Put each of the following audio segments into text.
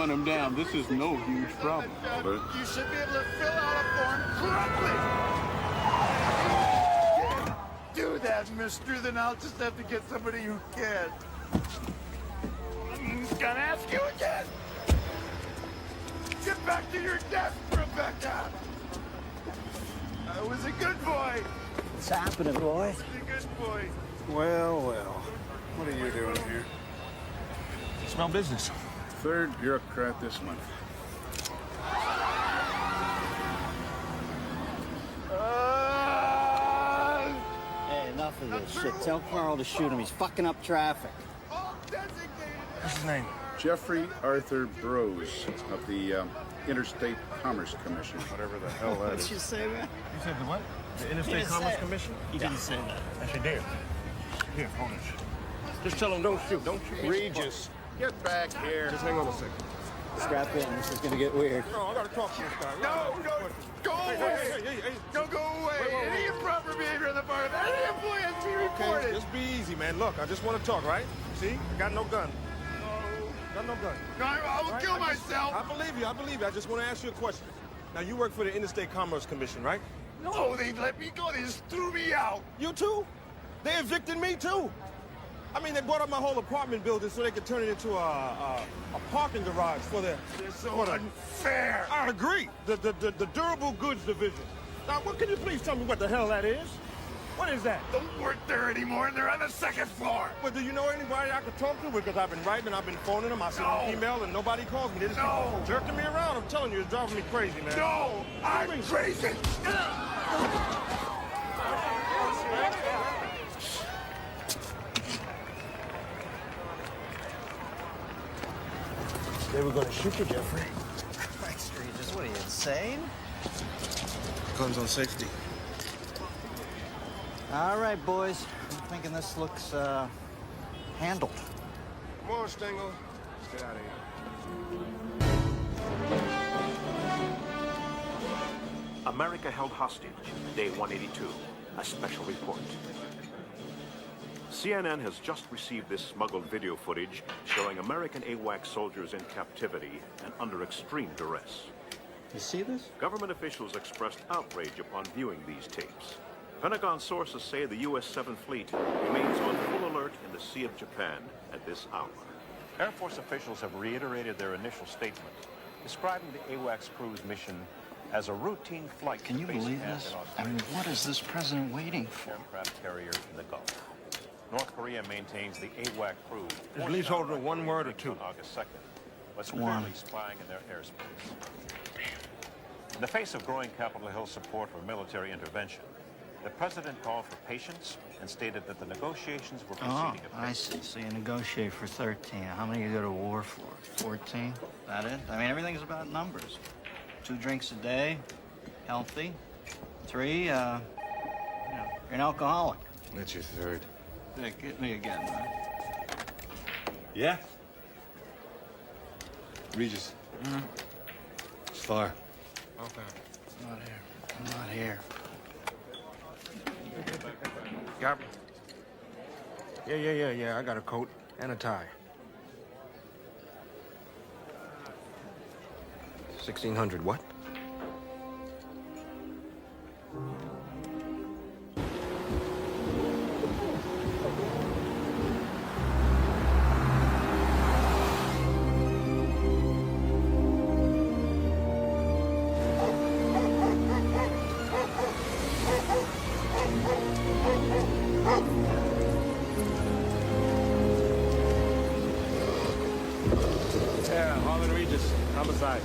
run him down. This is no huge problem. But you should be able to fill out a form correctly. Do that, mister, then I'll just have to get somebody who can. I'm gonna ask you again. Get back to your desk, Rebecca. I was a good boy. What's happening, boys? I was a good boy. well, what are you doing here? Small business. Third bureaucrat this month. Hey, enough of this shit. Tell Carl to shoot him. He's fucking up traffic. All designated. What's his name? Jeffrey Arthur Brose of the Interstate Commerce Commission. Whatever the hell that Did is. you say that? You said the what? The He Interstate didn't Commerce say it. Commission? He didn't say that. Yes, you did. Here, hold this. Just tell him don't shoot. Don't shoot. Regis, get back here. Just hang on a second. Strap in. This is gonna get weird. No, I gotta talk to this guy. No, go away. Hey. Don't go away. Wait. Any improper behavior on the part of any employee has to be Okay, reported. just be easy, man. Look, I just want to talk, right? See? I got no gun. Got no gun. No, I will Right? kill I just- myself. I believe you. I just want to ask you a question. Now, you work for the Interstate Commerce Commission, right? No, they let me go. They just threw me out. You too? They evicted me too. I mean, they bought up my whole apartment building so they could turn it into a parking garage for their. They're so unfair. I agree. The durable goods division. Now, what can you please tell me what the hell that is? What is that? Don't work there anymore, and they're on the second floor. Well, do you know anybody I could talk to? Because I've been writing, I've been phoning them, I sent them No. email, and nobody calls me. They just No. keep jerking me around. I'm telling you, it's driving me crazy, man. No, I'm crazy. They were going to shoot you, Jeffrey. Christ, Regis, what are you, insane? Guns on safety. All right, boys. I'm thinking this looks, handled. Come on, Stengel. Let's get out of here. America held hostage, day 182, a special report. CNN has just received this smuggled video footage showing American AWACS soldiers in captivity and under extreme duress. You see this? Government officials expressed outrage upon viewing these tapes. Pentagon sources say the U.S. 7th Fleet remains on full alert in the Sea of Japan at this hour. Air Force officials have reiterated their initial statement, describing the AWACS crew's mission as a routine flight. Can you to base believe camp this? in I mean, Australia. what is this president waiting for? Aircraft carrier in the Gulf. North Korea maintains the AWAC crew. Is Lee's holding one word or two? On August 2nd, was One. clearly spying in their airspace. In the face of growing Capitol Hill support for military intervention, the president called for patience and stated that the negotiations were Oh, proceeding at I pace. see. So you negotiate for 13. How many you go to war for? 14? That it? I mean, everything's about numbers. 2 drinks a day, healthy. 3, you're an alcoholic. That's your third. Yeah, get me again, man. Yeah? Regis. It's far. Okay. I'm not here. I'm not here. Got me? Yeah. I got a coat and a tie. 1600 what? Yeah, Harlan Regis, homicide.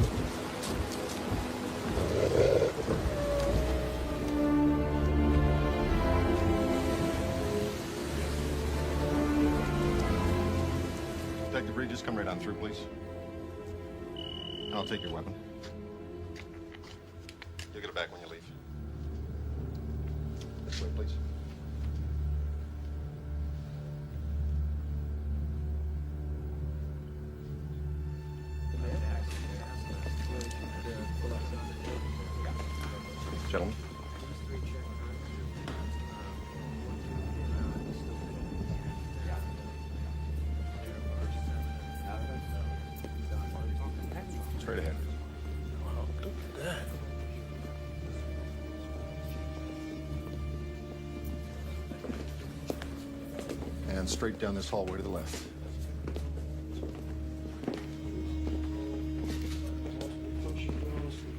Detective Regis, come right on through, please. I'll take your weapon. You'll get it back when you leave. This way, please. Gentlemen. that? And straight down this hallway to the left.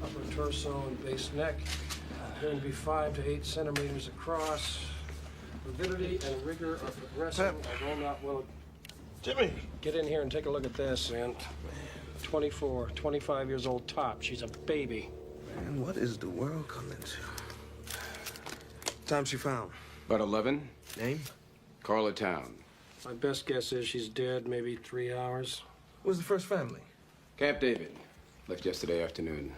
Upper torso and base neck. Going to be 5 to 8 centimeters across. Morbidity and rigor are progressing, although not well. Jimmy! Get in here and take a look at this, and 24, 25 years old top. She's a baby. Man, what is the world coming to? Time she found? About 11. Name? Carla Town. My best guess is she's dead, maybe 3 hours. Where's the first family? Camp David. Left yesterday afternoon.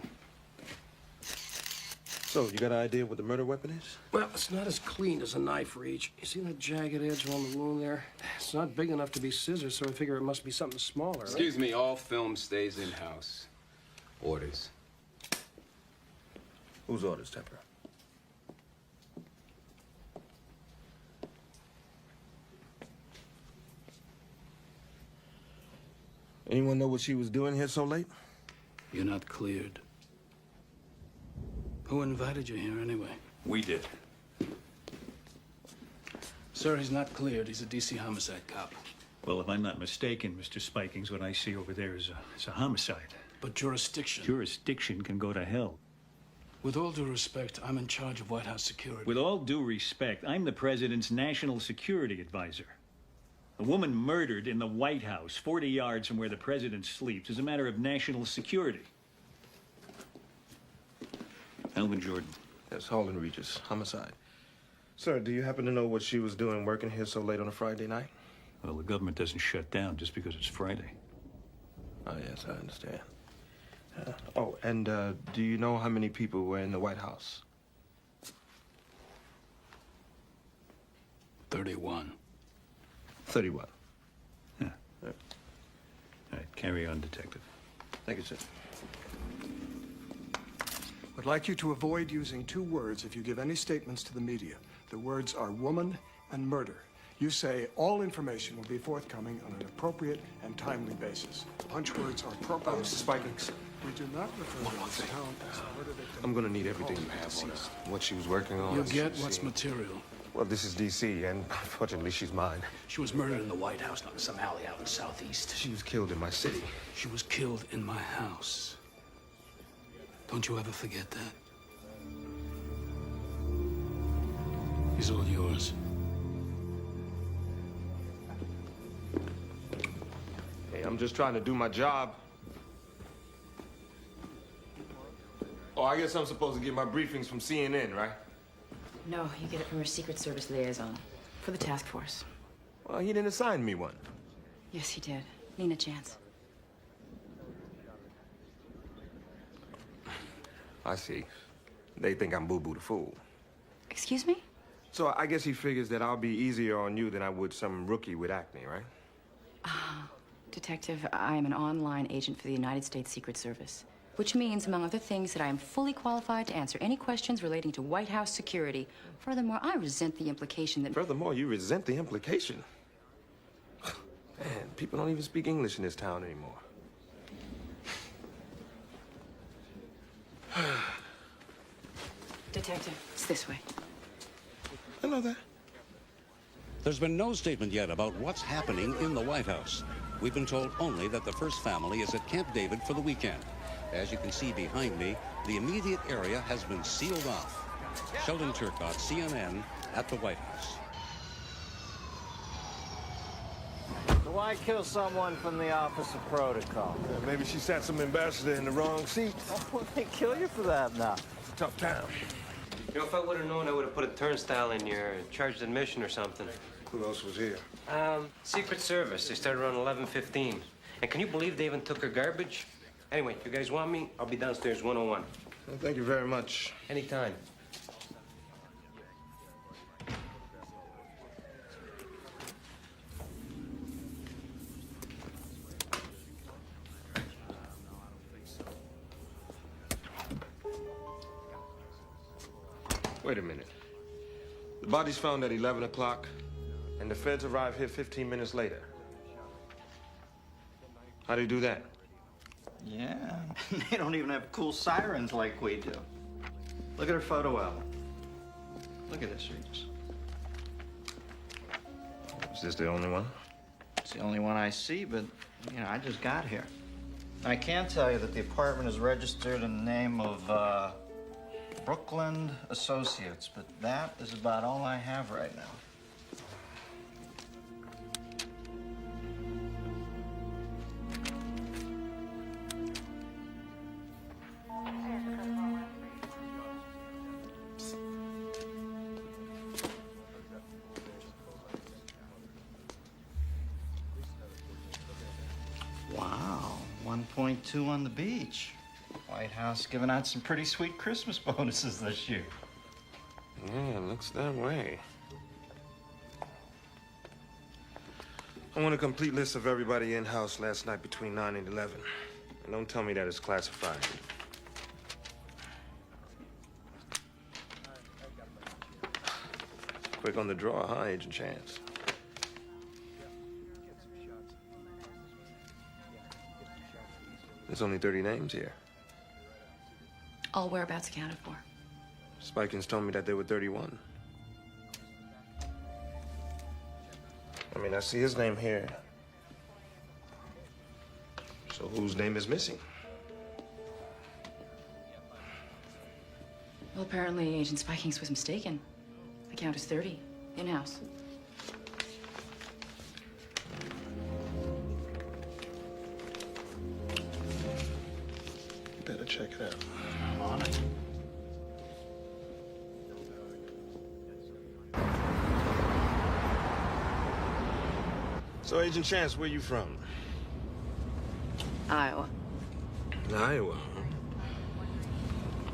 So, you got an idea what the murder weapon is? Well, it's not as clean as a knife reach. You see that jagged edge on the wound there? It's not big enough to be scissors, so I figure it must be something smaller, right? Excuse me, all film stays in-house. Orders. Whose orders, Temper? Anyone know what she was doing here so late? You're not cleared. Who invited you here, anyway? We did. Sir, he's not cleared. He's a DC homicide cop. Well, if I'm not mistaken, Mr. Spikings, what I see over there is a homicide. But jurisdiction. Jurisdiction can go to hell. With all due respect, I'm in charge of White House security. With all due respect, I'm the president's national security advisor. A woman murdered in the White House, 40 yards from where the president sleeps, is a matter of national security. Alvin Jordan. That's Harlan Regis, homicide. Sir, do you happen to know what she was doing working here so late on a Friday night? Well, the government doesn't shut down just because it's Friday. Oh, yes, I understand. Do you know how many people were in the White House? 31. 31. Yeah. All right, carry on, Detective. Thank you, sir. I'd like you to avoid using 2 words if you give any statements to the media. The words are woman and murder. You say all information will be forthcoming on an appropriate and timely basis. Punch words are appropriate. Mr. Spikings. We do not refer to this town as a murder victim. I'm gonna need everything you have on her. What she was working on. You'll get what's material. Well, this is D.C., and unfortunately, she's mine. She was murdered in the White House, not in some alley out in the southeast. She was killed in my city. She was killed in my house. Don't you ever forget that. He's all yours. Hey, I'm just trying to do my job. Oh, I guess I'm supposed to get my briefings from CNN, right? No, you get it from your Secret Service liaison for the task force. Well, he didn't assign me one. Yes, he did. Nina Chance. I see. They think I'm Boo Boo the Fool. Excuse me? So I guess he figures that I'll be easier on you than I would some rookie with acne, right? Detective, I am an online agent for the United States Secret Service, which means, among other things, that I am fully qualified to answer any questions relating to White House security. Furthermore, I resent the implication that... Furthermore, you resent the implication. Man, people don't even speak English in this town anymore. Detective, it's this way. I know that. There's been no statement yet about what's happening in the White House. We've been told only that the first family is at Camp David for the weekend. As you can see behind me, the immediate area has been sealed off. Sheldon Turcott, CNN, at the White House. Why kill someone from the Office of Protocol? Maybe she sat some ambassador in the wrong seat. Oh, they kill you for that now. It's a tough town. You know, if I would have known, I would have put a turnstile in your charged admission or something. Who else was here? Secret Service. They started around 11:15. And can you believe they even took her garbage? Anyway, you guys want me? I'll be downstairs 101. Well, thank you very much. Anytime. Wait a minute. The body's found at 11 o'clock, and the feds arrive here 15 minutes later. How do you do that? Yeah, they don't even have cool sirens like we do. Look at her photo album. Look at this, Regis. Is this the only one? It's the only one I see, but, you know, I just got here. I can tell you that the apartment is registered in the name of, Brookland Associates, but that is about all I have right now. Wow, 1.2 on the beach. White House giving out some pretty sweet Christmas bonuses this year. Yeah, it looks that way. I want a complete list of everybody in-house last night between 9 and 11. And don't tell me that it's classified. Quick on the draw, huh, Agent Chance? There's only 30 names here. All whereabouts accounted for. Spikins told me that there were 31. I mean, I see his name here. So whose name is missing? Well, apparently Agent Spikings was mistaken. The count is 30, in-house. Better check it out. I'm on it. So, Agent Chance, where you from? Iowa. Iowa.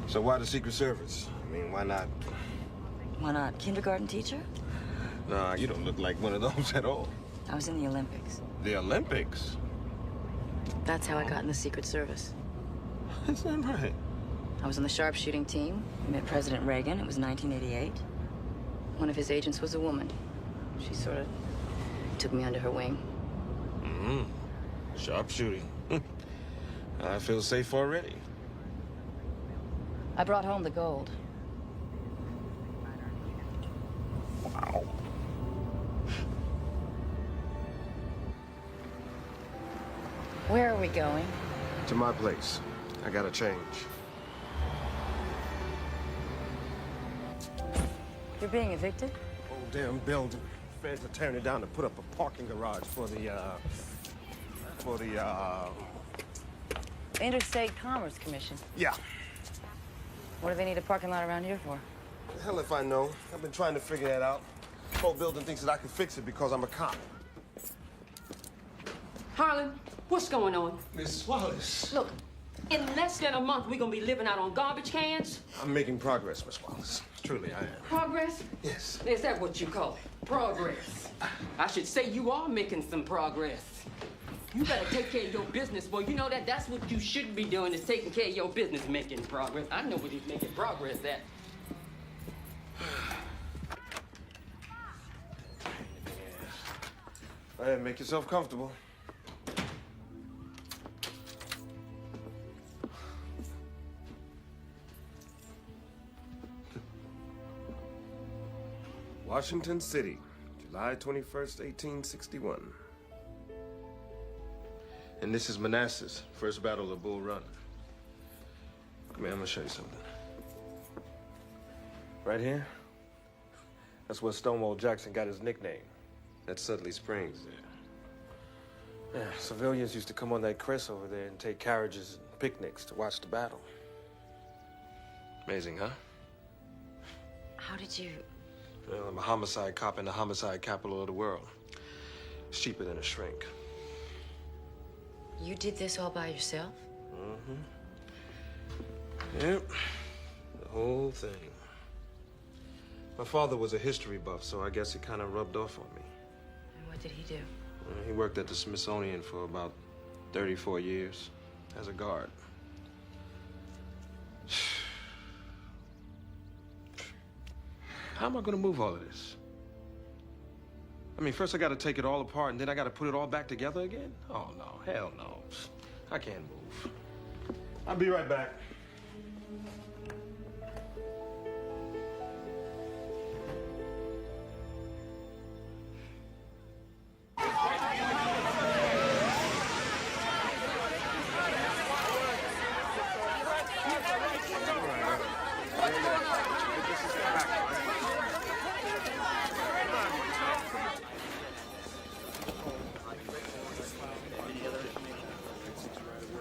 So why the Secret Service? I mean, why not? Why not? Kindergarten teacher? Nah, you don't look like one of those at all. I was in the Olympics. The Olympics? That's how I got in the Secret Service. Is that right? I was on the sharpshooting team. I met President Reagan. It was 1988. One of his agents was a woman. She sort of took me under her wing. Mm-hmm. Sharpshooting. I feel safe already. I brought home the gold. Wow. Where are we going? To my place. I gotta change. You're being evicted? Old damn building. Feds are tearing it down to put up a parking garage for the Interstate Commerce Commission. Yeah. What do they need a parking lot around here for? The hell if I know. I've been trying to figure that out. The whole building thinks that I can fix it because I'm a cop. Harlan, what's going on? Miss Wallace. Look, in less than a month, we're gonna be living out on garbage cans. I'm making progress, Miss Wallace. Truly, I am. Progress? Yes. Is that what you call it? Progress. I should say you are making some progress. You better take care of your business, boy. You know that that's what you should be doing, is taking care of your business, making progress. I know what he's making progress at. Go ahead, make yourself comfortable. Washington City, July 21st, 1861. And this is Manassas, first battle of Bull Run. Come here, I'm gonna show you something. Right here, that's where Stonewall Jackson got his nickname. That's Sudley Springs there. Yeah, civilians used to come on that crest over there and take carriages and picnics to watch the battle. Amazing, huh? How did you... Well, I'm a homicide cop in the homicide capital of the world. It's cheaper than a shrink. You did this all by yourself? Mm-hmm. Yep. The whole thing. My father was a history buff, so I guess it kind of rubbed off on me. And what did he do? He worked at the Smithsonian for about 34 years as a guard. How am I going to move all of this? I mean, first I got to take it all apart, and then I got to put it all back together again? Oh, no. Hell no. I can't move. I'll be right back.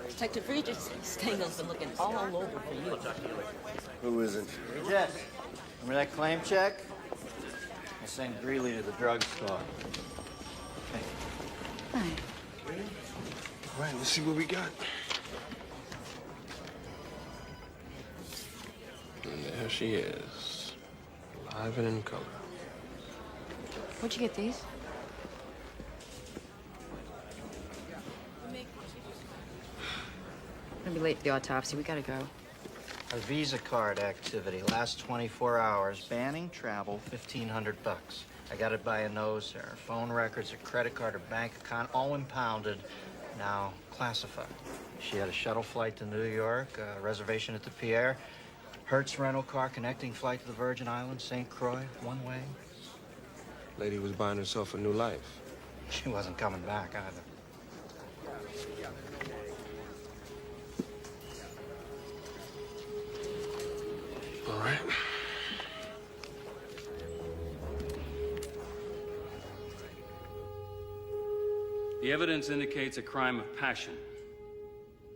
Detective Regis, Stangel's been looking all over for you. Who isn't? Hey, Jess, remember that claim check? I sent Greeley to the drugstore. Hi. All right, let's see what we got. And there she is, alive and in color. Where'd you get these? Gonna be late for the autopsy. We gotta go. A Visa card activity, last 24 hours. Banning travel, $1,500. I got it by a nose there. Phone records, a credit card, a bank account, all impounded, now classified. She had a shuttle flight to New York, a reservation at the Pierre, Hertz rental car, connecting flight to the Virgin Islands, St. Croix, one way. Lady was buying herself a new life. She wasn't coming back either. All right. The evidence indicates a crime of passion.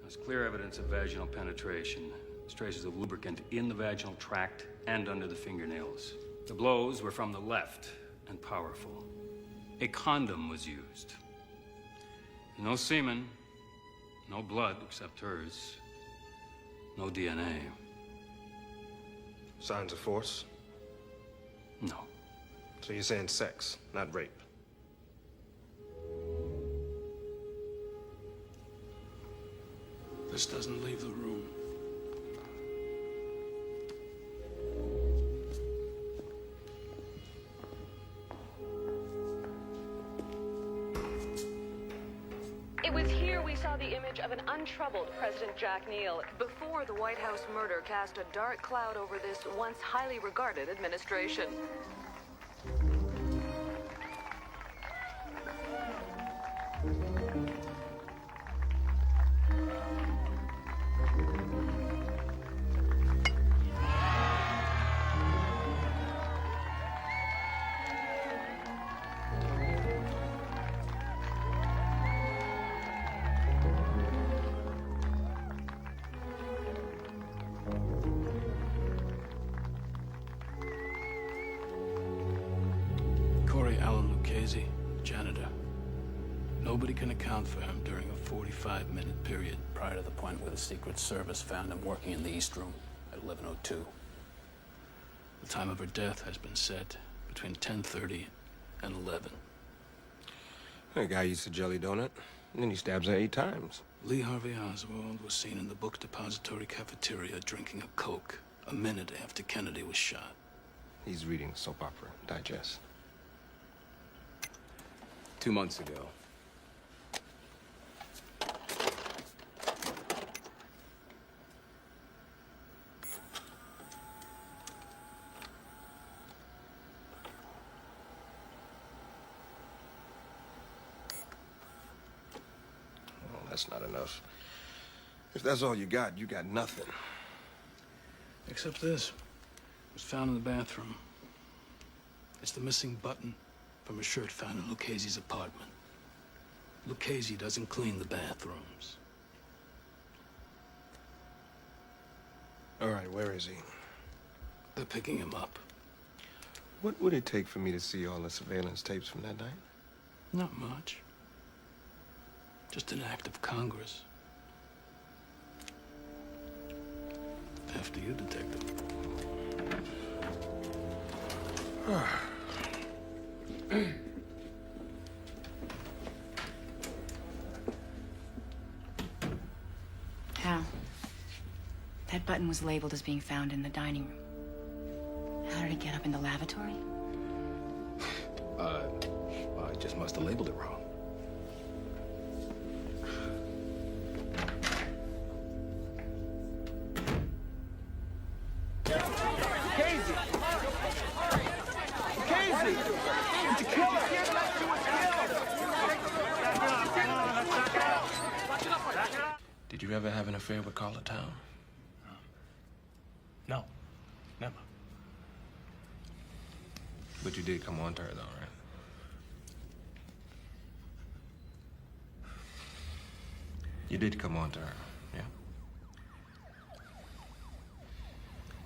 There's clear evidence of vaginal penetration. There's traces of lubricant in the vaginal tract and under the fingernails. The blows were from the left and powerful. A condom was used. No semen, no blood except hers, no DNA. Signs of force? No. So you're saying sex, not rape? This doesn't leave the room. It was here we saw the image of an untroubled President Jack Neal before the White House murder cast a dark cloud over this once highly regarded administration. Janitor. Nobody can account for him during a 45-minute period prior to the point where the Secret Service found him working in the East Room at 11:02. The time of her death has been set between 10:30 and 11. That guy eats a jelly donut, and then he stabs her 8 times. Lee Harvey Oswald was seen in the book depository cafeteria drinking a Coke a minute after Kennedy was shot. He's reading soap opera digest. 2 months ago. Well, that's not enough. If that's all you got nothing. Except this. It was found in the bathroom. It's the missing button from a shirt found in Lucchese's apartment. Lucchese doesn't clean the bathrooms. All right, where is he? They're picking him up. What would it take for me to see all the surveillance tapes from that night? Not much. Just an act of Congress. After you, Detective. Hal, that button was labeled as being found in the dining room. How did it get up in the lavatory? I just must have labeled it wrong. Casey! Casey! Did you kill her? Did you ever have an affair with Carla Town? No, never. But you did come on to her, though, right? You did come on to her, yeah?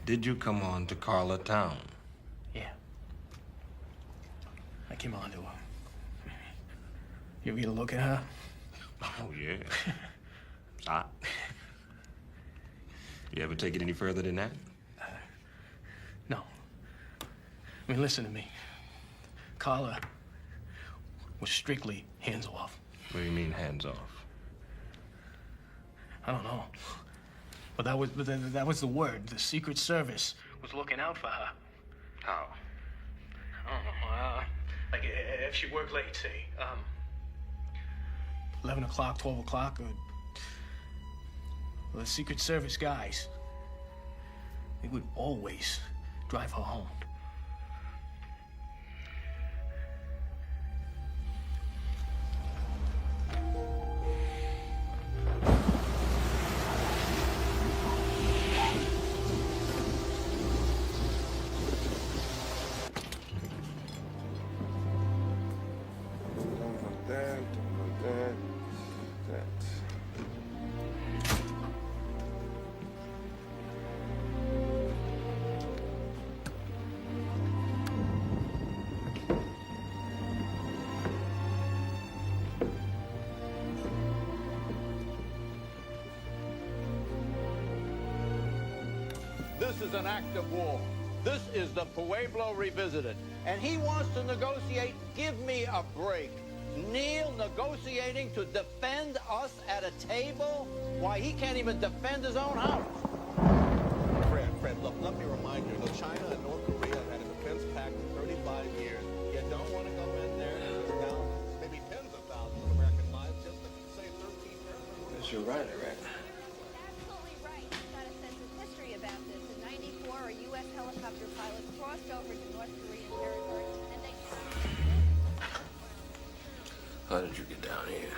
Did you come on to Carla Town? Yeah. I came on to her. You ever get a look at her? Oh, yeah. It's hot. You ever take it any further than that? No. I mean, listen to me. Carla was strictly hands off. What do you mean, hands off? I don't know. But that was the word. The Secret Service was looking out for her. How? I don't know. Like if she worked late, say, 11 o'clock, 12 o'clock, well, the Secret Service guys, they would always drive her home. This is an act of war. This is the Pueblo revisited. And he wants to negotiate. Give me a break. Neil negotiating to defend us at a table? Why, he can't even defend his own house. Fred, look, let me remind you, China and North Korea have had a defense pact for 35 years. You don't want to go in there and put down maybe tens of thousands of American lives just to save 13 Americans. That's your right, right? Absolutely right. You've got a sense of history about this. In '94, a U.S. helicopter pilot crossed over to North Korean territory, and they... How did you get down here?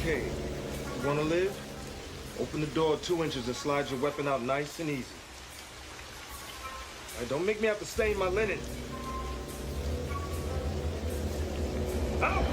Okay, you wanna live? Open the door 2 inches and slide your weapon out nice and easy. All right, don't make me have to stain my linen. Out!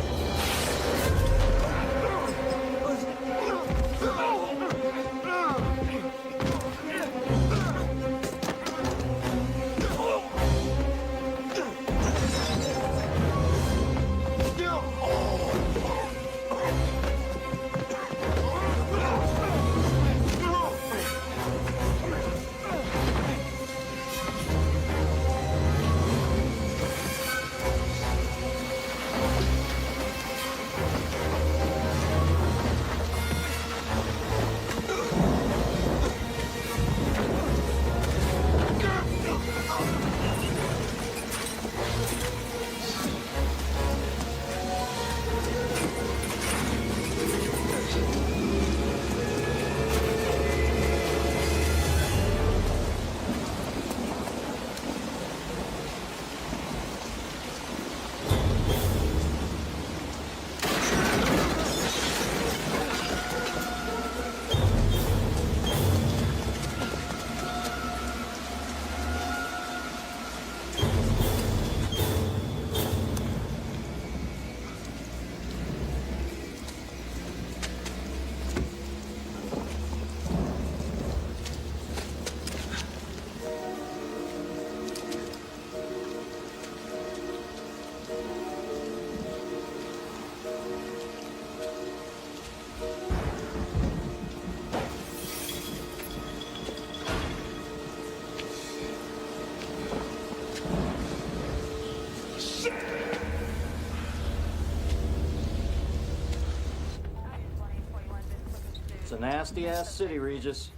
nasty-ass city, Regis.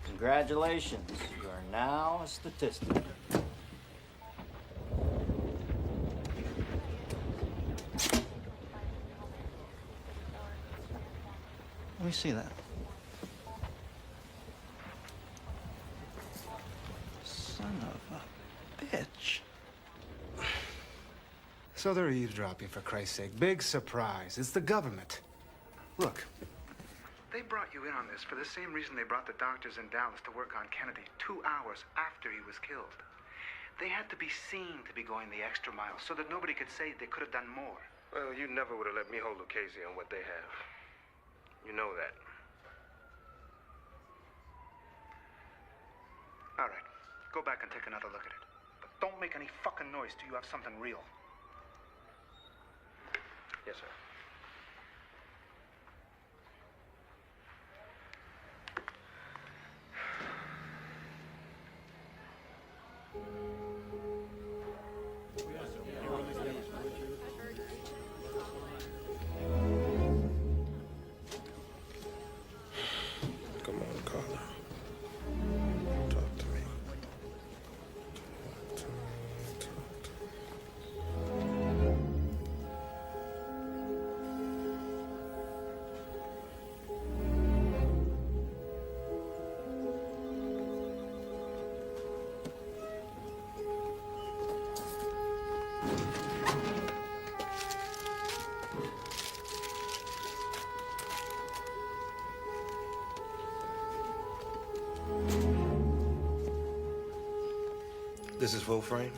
Congratulations. You are now a statistic. Let me see that. Son of a bitch. So they're eavesdropping, for Christ's sake. Big surprise. It's the government. Look, they brought you in on this for the same reason they brought the doctors in Dallas to work on Kennedy 2 hours after he was killed. They had to be seen to be going the extra mile so that nobody could say they could have done more. Well, you never would have let me hold Lucchese on what they have. You know that. All right, go back and take another look at it. But don't make any fucking noise till you have something real. Yes, sir. Come on, Carla. Talk to me. This is full frame?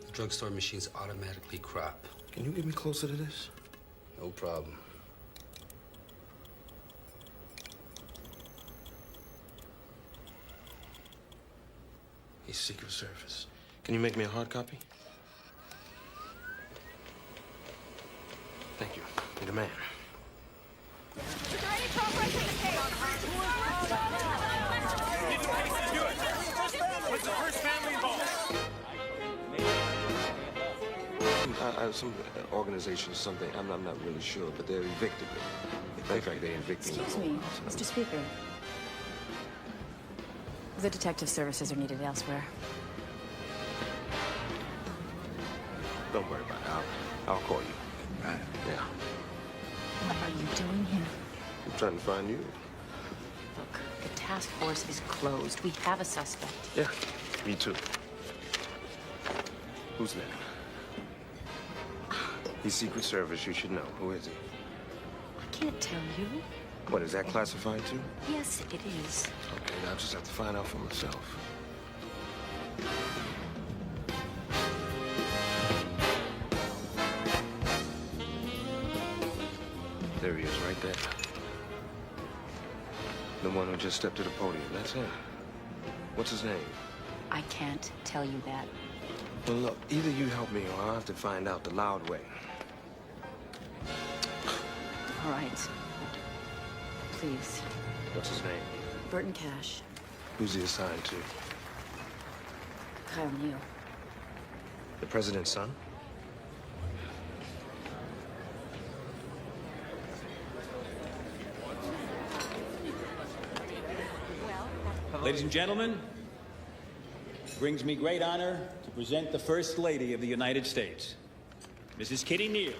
The drugstore machines automatically crop. Can you get me closer to this? No problem. He's Secret Service. Can you make me a hard copy? Thank you. You're the man. Is there any progress in the case? What's the first family involved? Some organization, something. I'm not really sure, but they're evicted. In fact, they're evicting. Excuse me, Mr. Speaker. The detective services are needed elsewhere. Don't worry about it. I'll call you. Right. Yeah. What are you doing here? I'm trying to find you. Look, the task force is closed. We have a suspect. Yeah, me too. Who's that? He's Secret Service. You should know. Who is he? I can't tell you. What, is that classified too? Yes, it is. Okay, I'll just have to find out for myself. There he is, right there. The one who just stepped to the podium. That's him. What's his name? I can't tell you that. Well, look, either you help me or I'll have to find out the loud way. All right. Please. What's his name? Burton Cash. Who's he assigned to? Kyle Neal. The president's son? Ladies and gentlemen, it brings me great honor to present the First Lady of the United States, Mrs. Kitty Neal.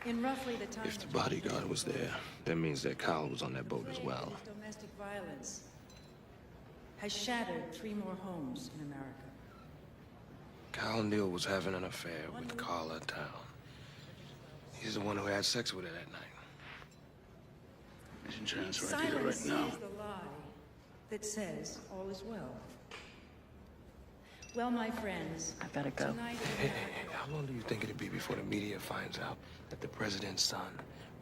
In roughly the time If the bodyguard was there, that means that Kyle was on that boat as well. domestic violence has shattered 3 more homes in America. Kyle Neal was having an affair with Carla Town. He's the one who had sex with her that night. Mission transfer right here, right now. Silence is the lie that says all is well. Well, my friends, I've got to go. Hey, how long do you think it'd be before the media finds out that the president's son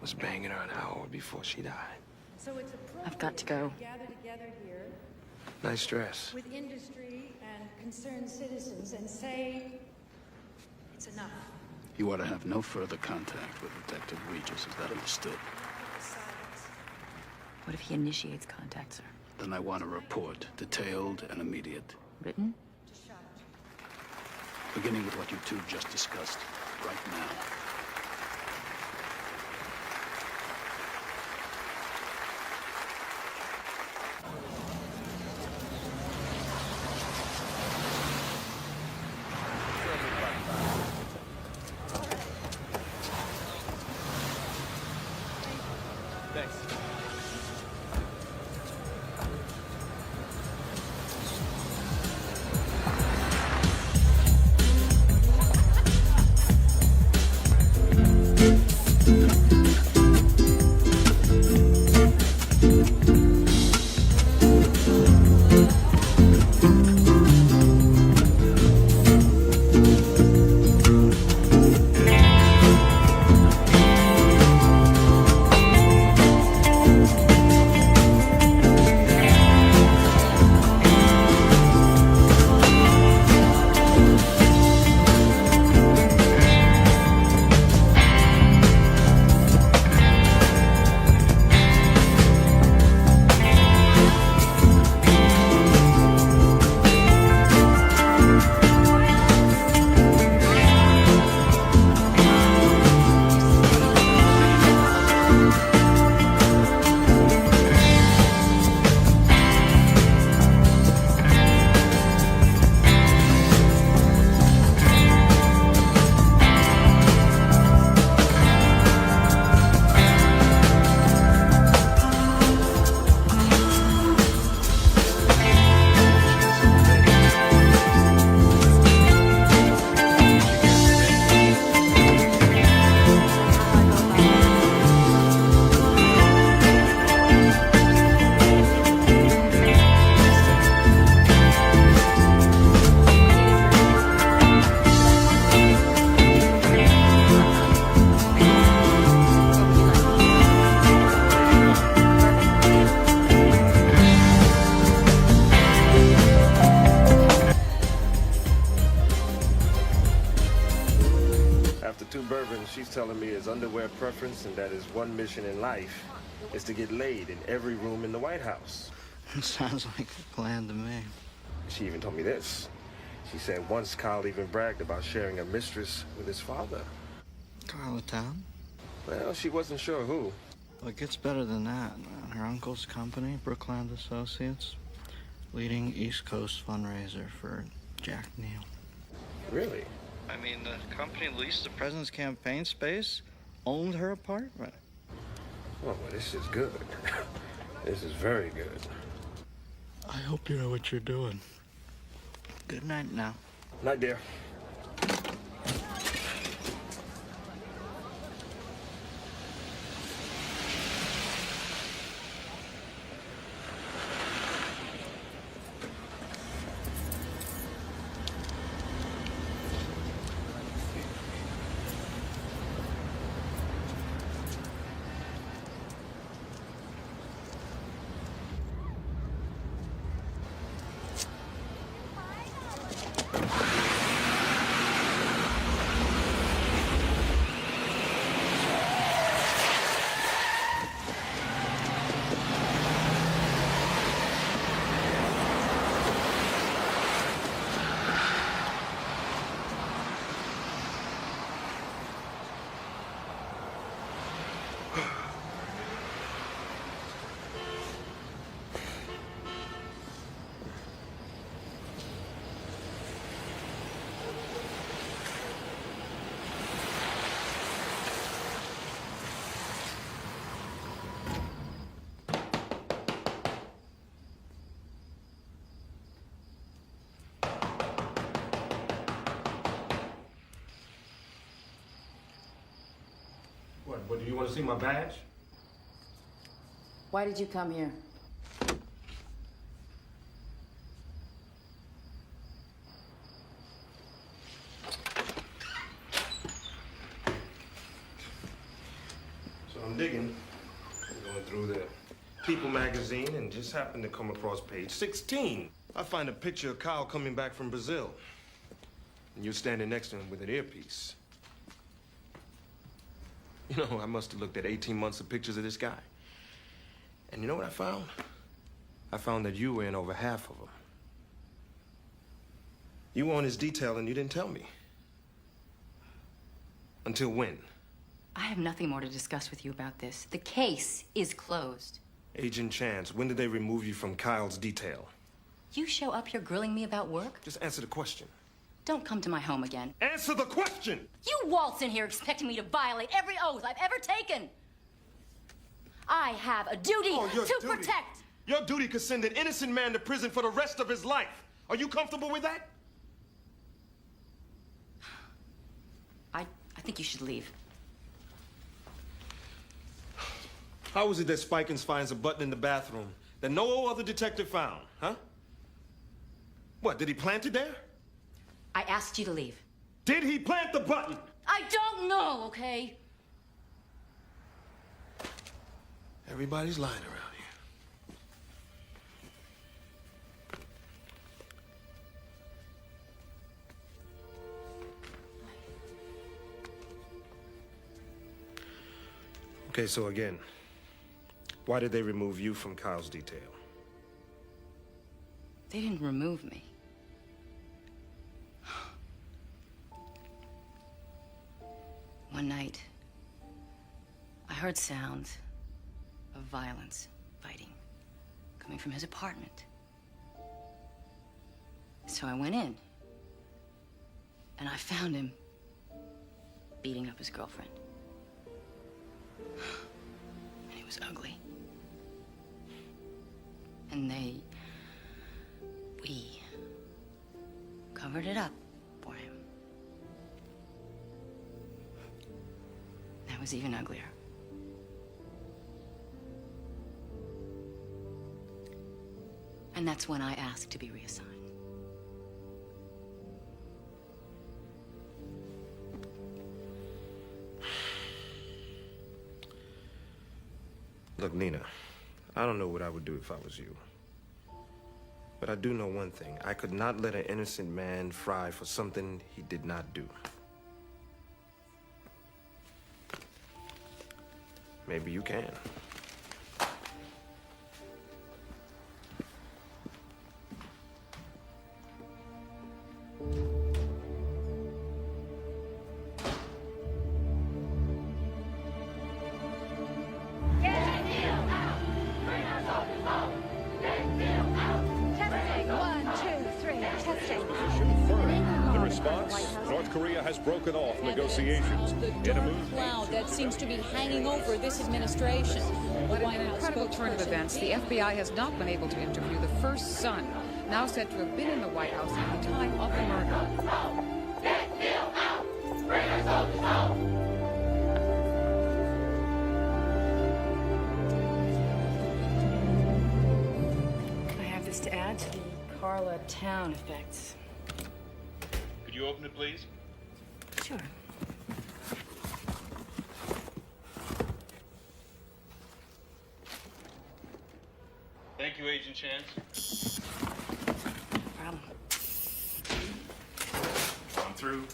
was banging her an hour before she died? So it's I've got to go. gather together here Nice dress. with industry and concerned citizens and say it's enough. You are to have no further contact with Detective Regis. Is that understood? What if he initiates contact, sir? Then I want a report, detailed and immediate. Written? Beginning with what you two just discussed, right now. She's telling me his underwear preference and that his one mission in life is to get laid in every room in the White House. Sounds like a plan to me. She even told me this. She said once Kyle even bragged about sharing a mistress with his father. Carla Town? Well, she wasn't sure who. Well, it gets better than that. Her uncle's company, Brookland Associates, leading East Coast fundraiser for Jack Neal. Really? I mean, the company leased the president's campaign space, owned her apartment. Oh, well, this is good. This is very good. I hope you know what you're doing. Good night now. Night, dear. What, do you want to see my badge? Why did you come here? So I'm digging, going through the People magazine and just happened to come across page 16. I find a picture of Kyle coming back from Brazil. And you're standing next to him with an earpiece. You know, I must have looked at 18 months of pictures of this guy. And you know what I found? I found that you were in over half of them. You were on his detail and you didn't tell me. Until when? I have nothing more to discuss with you about this. The case is closed. Agent Chance, when did they remove you from Kyle's detail? You show up here grilling me about work? Just answer the question. Don't come to my home again. Answer the question! You waltz in here expecting me to violate every oath I've ever taken. I have a duty to protect. Your duty could send an innocent man to prison for the rest of his life. Are you comfortable with that? I think you should leave. How is it that Spikins finds a button in the bathroom that no other detective found, huh? What, did he plant it there? I asked you to leave. Did he plant the button? I don't know, okay? Everybody's lying around here. Okay, so again, why did they remove you from Kyle's detail? They didn't remove me. One night, I heard sounds of violence, fighting, coming from his apartment. So I went in, and I found him beating up his girlfriend. And he was ugly. And we covered it up for him. That was even uglier. And that's when I asked to be reassigned. Look, Nina, I don't know what I would do if I was you. But I do know one thing. I could not let an innocent man fry for something he did not do. Maybe you can. Testing. 1, 2, 3. Testing. The response? North Korea has broken off negotiations. The dark cloud that seems to be hanging over this administration. But in an incredible turn of events, the FBI has not been able to interview the first son, now said to have been in the White House at the time of the murder. I have this to add to the Carla Town effects. Could you open it, please? Sure. Thank you, Agent Chance. No problem. I'm through.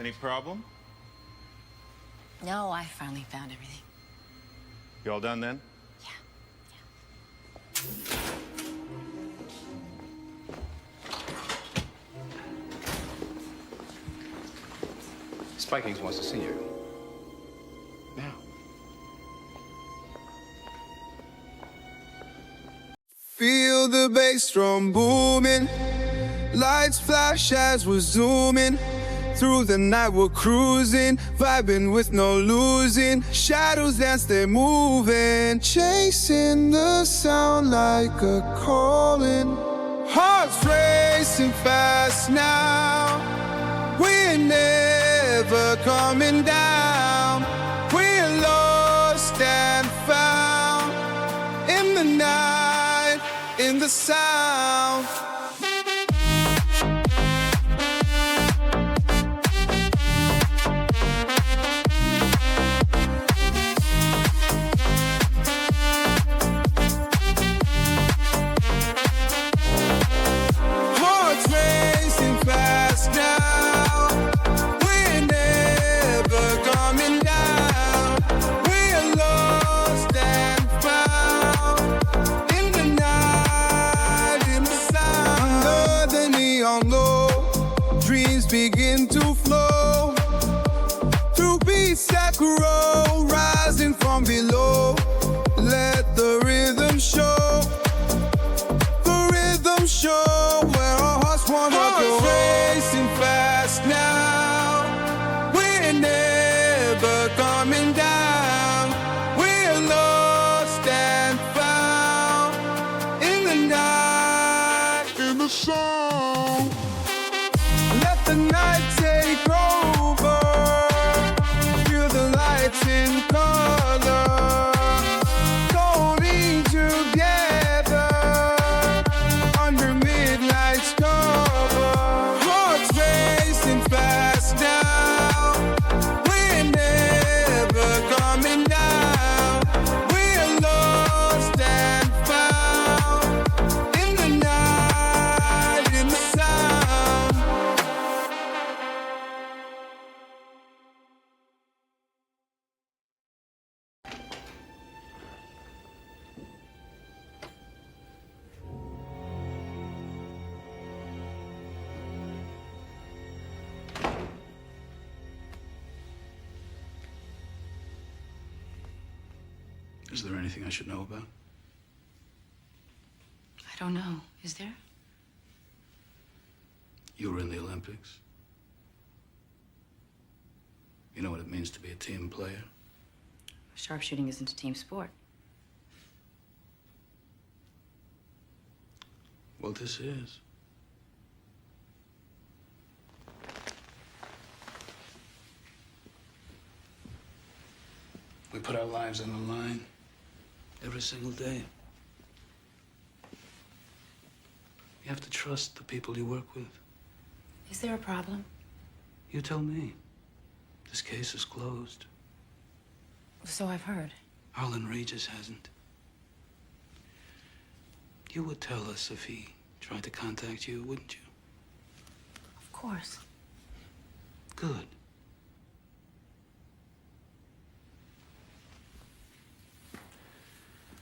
Any problem? No, I finally found everything. You all done then? Spikings wants to see you. Now. Feel the bass drum booming. Lights flash as we're zooming. Through the night we're cruising, vibing with no losing. Shadows dance, they're moving, chasing the sound like a calling. Hearts racing fast now. We're never coming down. We're lost and found in the night, in the sound. Hearts racing fast now. We're never coming down. We're lost and found in the night, in the sound. Under the neon glow, dreams begin to flow. Through beats that grow, rising from below. Let the rhythm show. The rhythm show where our hearts want to go. Racing fast now. We're never coming down. We're lost and found in the night, in the song. Let the night take over. Feel the lights in color. Going together under midnight's cover. Hearts racing fast now. We're never coming down. We're lost and found in the night, in the sound. Is there anything I should know about? I don't know. Is there? You were in the Olympics. You know what it means to be a team player? Sharpshooting isn't a team sport. Well, this is. We put our lives on the line every single day. You have to trust the people you work with. Is there a problem? You tell me. This case is closed. So I've heard. Harlan Regis hasn't. You would tell us if he tried to contact you, wouldn't you? Of course. Good.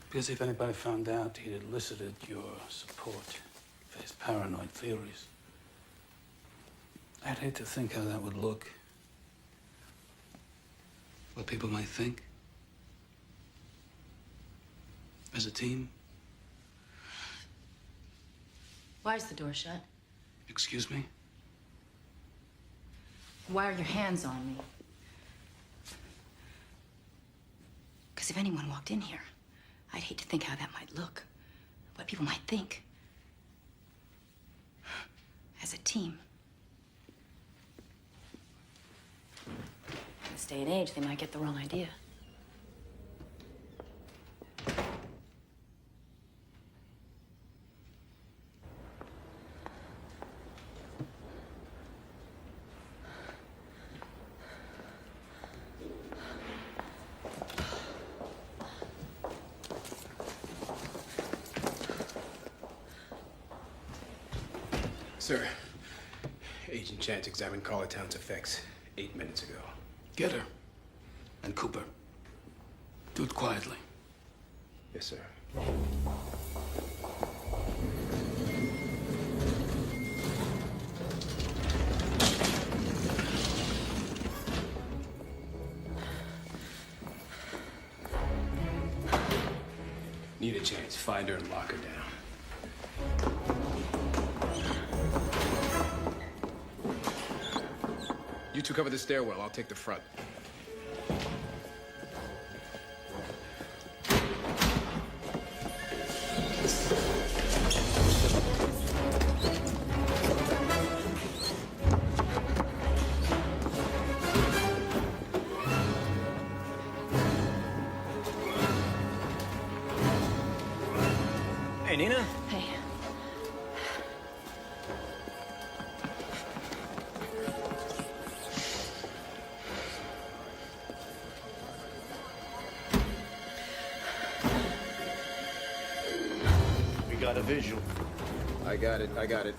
Because if anybody found out he'd elicited your support for his paranoid theories, I'd hate to think how that would look. What people might think. As a team. Why is the door shut? Excuse me? Why are your hands on me? Because if anyone walked in here, I'd hate to think how that might look. What people might think. As a team. In this day and age, they might get the wrong idea. Sir, Agent Chance examined Carlatown's effects. 8 minutes ago. Get her. And Cooper. Do it quietly. Yes, sir. Need a chance. Find her and lock her down. You two cover the stairwell. I'll take the front. Hey, Nina. Hey. We got a visual. I got it. I got it.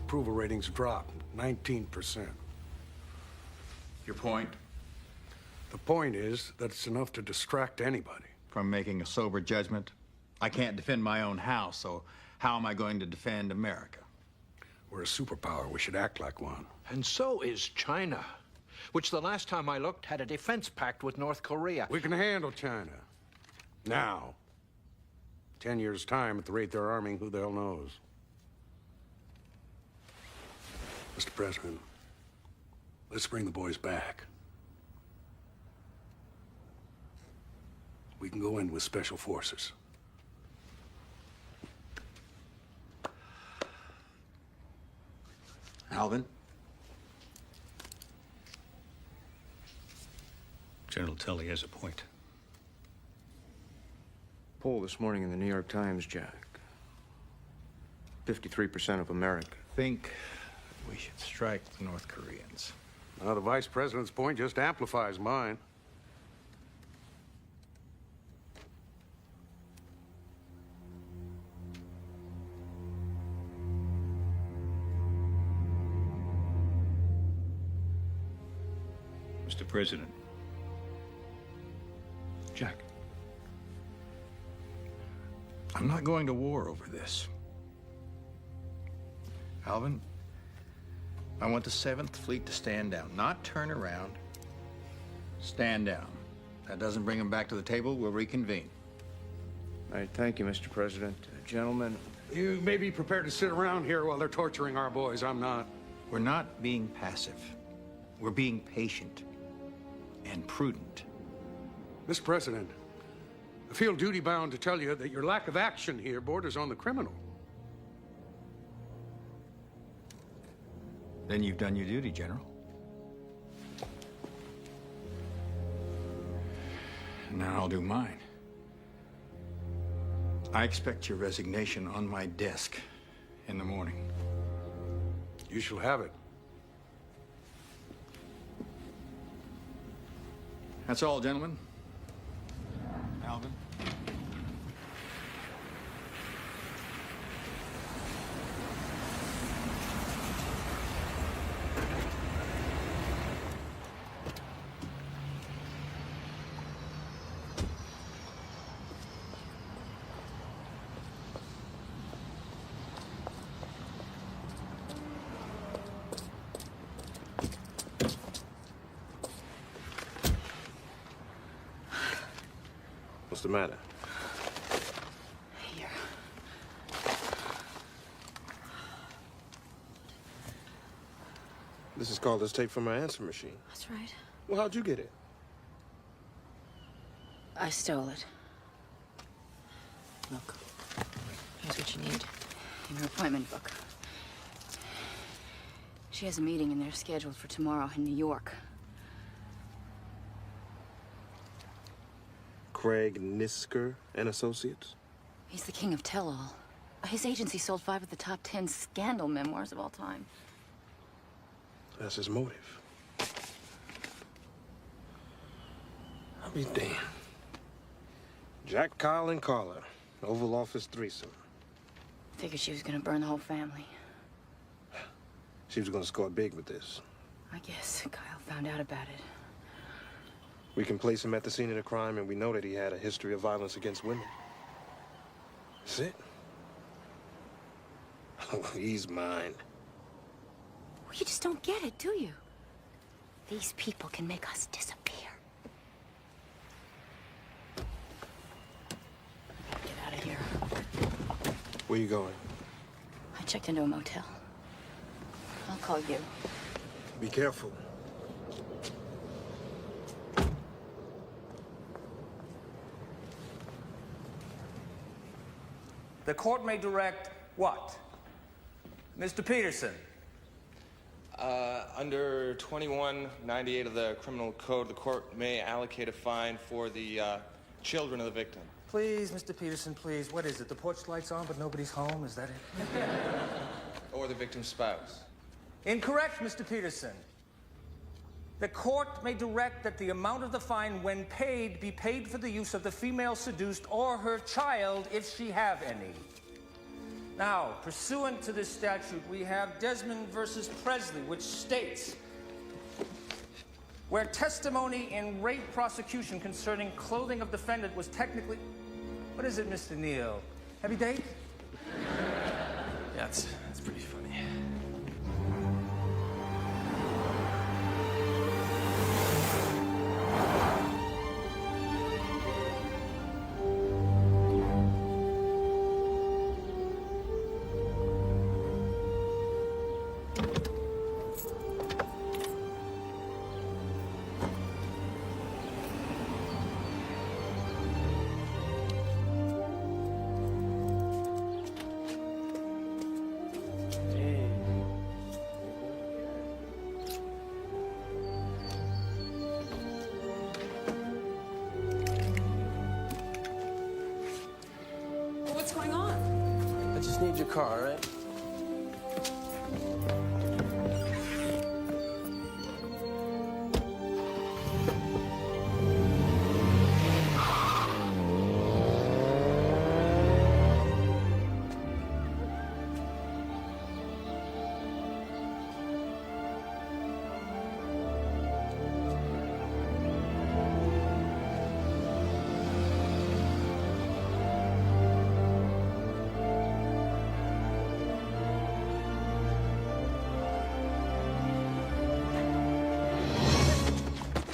Approval ratings dropped 19%. Your point? The point is that it's enough to distract anybody. From making a sober judgment? I can't defend my own house, so how am I going to defend America? We're a superpower. We should act like one. And so is China, which the last time I looked had a defense pact with North Korea. We can handle China. Now. 10 years' time, at the rate they're arming, who the hell knows? Mr. President, let's bring the boys back. We can go in with special forces. Alvin? General Tully has a point. Poll this morning in the New York Times, Jack. 53% of America think we should strike the North Koreans. Now, the Vice President's point just amplifies mine. Mr. President. Jack. I'm not going to war over this. Alvin, I want the 7th Fleet to stand down, not turn around. Stand down. That doesn't bring them back to the table, we'll reconvene. All right, thank you, Mr. President. Gentlemen. You may be prepared to sit around here while they're torturing our boys. I'm not. We're not being passive. We're being patient and prudent. Mr. President, I feel duty-bound to tell you that your lack of action here borders on the criminal. Then you've done your duty, General. Now I'll do mine. I expect your resignation on my desk in the morning. You shall have it. That's all, gentlemen. Alvin? What's the matter? Here. This is called this tape from my answer machine. That's right. Well, how'd you get it? I stole it. Look. Here's what you need. In her appointment book. She has a meeting in there scheduled for tomorrow in New York. Craig Nisker and Associates? He's the king of tell-all. His agency sold 5 of the top 10 scandal memoirs of all time. That's his motive. I'll be damned. Jack, Kyle, and Carla. Oval Office threesome. Figured she was gonna burn the whole family. She was gonna score big with this. I guess Kyle found out about it. We can place him at the scene of the crime, and we know that he had a history of violence against women. That's it. Oh, he's mine. Well, you just don't get it, do you? These people can make us disappear. Get out of here. Where you going? I checked into a motel. I'll call you. Be careful. The court may direct what? Mr. Peterson. Under 2198 of the Criminal Code, the court may allocate a fine for the children of the victim. Please, Mr. Peterson, please. What is it? The porch light's on, but nobody's home? Is that it? Or the victim's spouse. Incorrect, Mr. Peterson. The court may direct that the amount of the fine, when paid, be paid for the use of the female seduced or her child, if she have any. Now, pursuant to this statute, we have Desmond versus Presley, which states, where testimony in rape prosecution concerning clothing of defendant was technically... What is it, Mr. Neal? Heavy date? Yeah, that's pretty funny. What's going on? I just need your car, all right?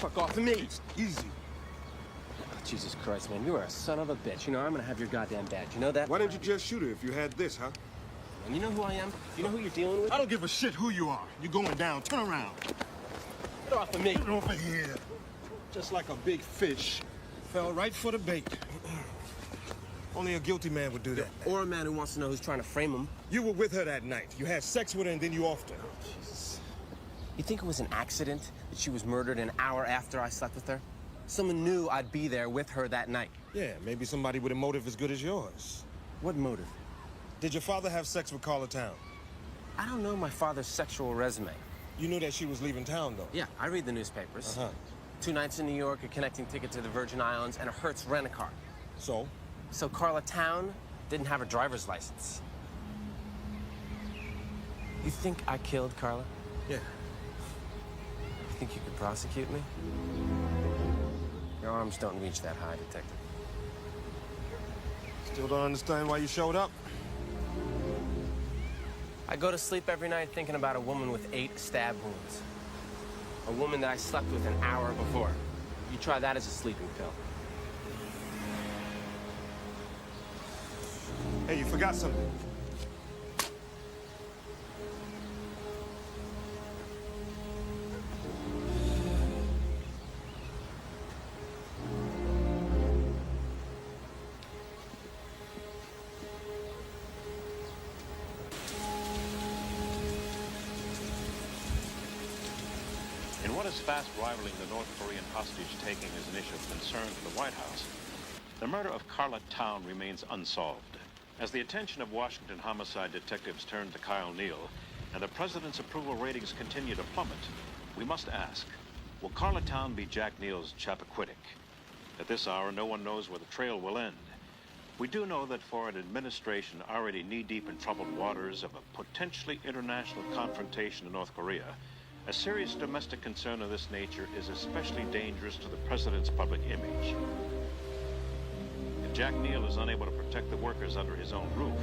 Fuck off of me! Easy. Oh, Jesus Christ, man, you are a son of a bitch. You know, I'm gonna have your goddamn badge. You know that? Why didn't you just shoot her if you had this, huh? And you know who I am? You know who you're dealing with? I don't give a shit who you are. You're going down. Turn around. Get off of me. Get over here. Just like a big fish. Fell right for the bait. Only a guilty man would do that. Or a man who wants to know who's trying to frame him. You were with her that night. You had sex with her and then you offed her. Jesus. You think it was an accident that she was murdered an hour after I slept with her? Someone knew I'd be there with her that night. Yeah, maybe somebody with a motive as good as yours. What motive? Did your father have sex with Carla Town? I don't know my father's sexual resume. You knew that she was leaving town, though? Yeah, I read the newspapers. Uh-huh. 2 nights in New York, a connecting ticket to the Virgin Islands, and a Hertz rent-a-car. So? So Carla Town didn't have a driver's license. You think I killed Carla? Yeah. You think you could prosecute me? Your arms don't reach that high, Detective. Still don't understand why you showed up? I go to sleep every night thinking about a woman with 8 stab wounds. A woman that I slept with an hour before. You try that as a sleeping pill. Hey, you forgot something. In what is fast rivaling the North Korean hostage-taking as an issue of concern for the White House, the murder of Carla Town remains unsolved. As the attention of Washington homicide detectives turn to Kyle Neal, and the president's approval ratings continue to plummet, we must ask, will Carla Town be Jack Neal's Chappaquiddick? At this hour, no one knows where the trail will end. We do know that for an administration already knee-deep in troubled waters of a potentially international confrontation in North Korea, a serious domestic concern of this nature is especially dangerous to the president's public image. If Jack Neal is unable to protect the workers under his own roof,